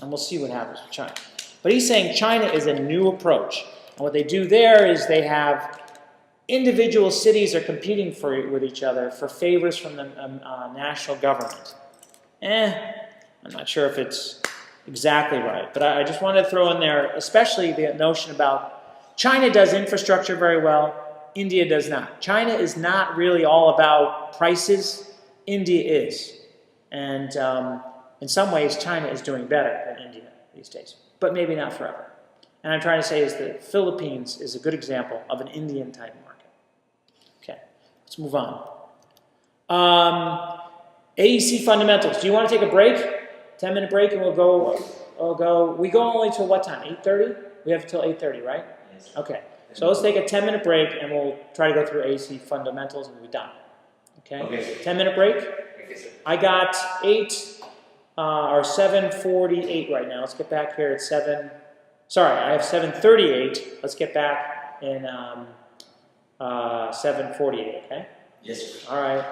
And we'll see what happens with China. But he's saying China is a new approach. And what they do there is they have individual cities are competing with each other for favors from the national government. I'm not sure if it's exactly right. But I just wanted to throw in there, especially the notion about China does infrastructure very well. India does not. China is not really all about prices. India is. And in some ways, China is doing better than India these days. But maybe not forever. And I'm trying to say is that the Philippines is a good example of an Indian-type market. Okay, let's move on. AEC Fundamentals. Do you want to take a break? 10-minute break, and we'll go. We go only till what time? 8:30? We have till 8:30, right? Yes. Okay. So let's take a 10-minute break, and we'll try to go through AEC Fundamentals, and we'll be done. Okay? 10-minute break. Okay, sir. I got 7:48 right now. Let's get back here at 7. Sorry, I have 7:38. Let's get back in 7:48. Okay. Yes, sir. All right.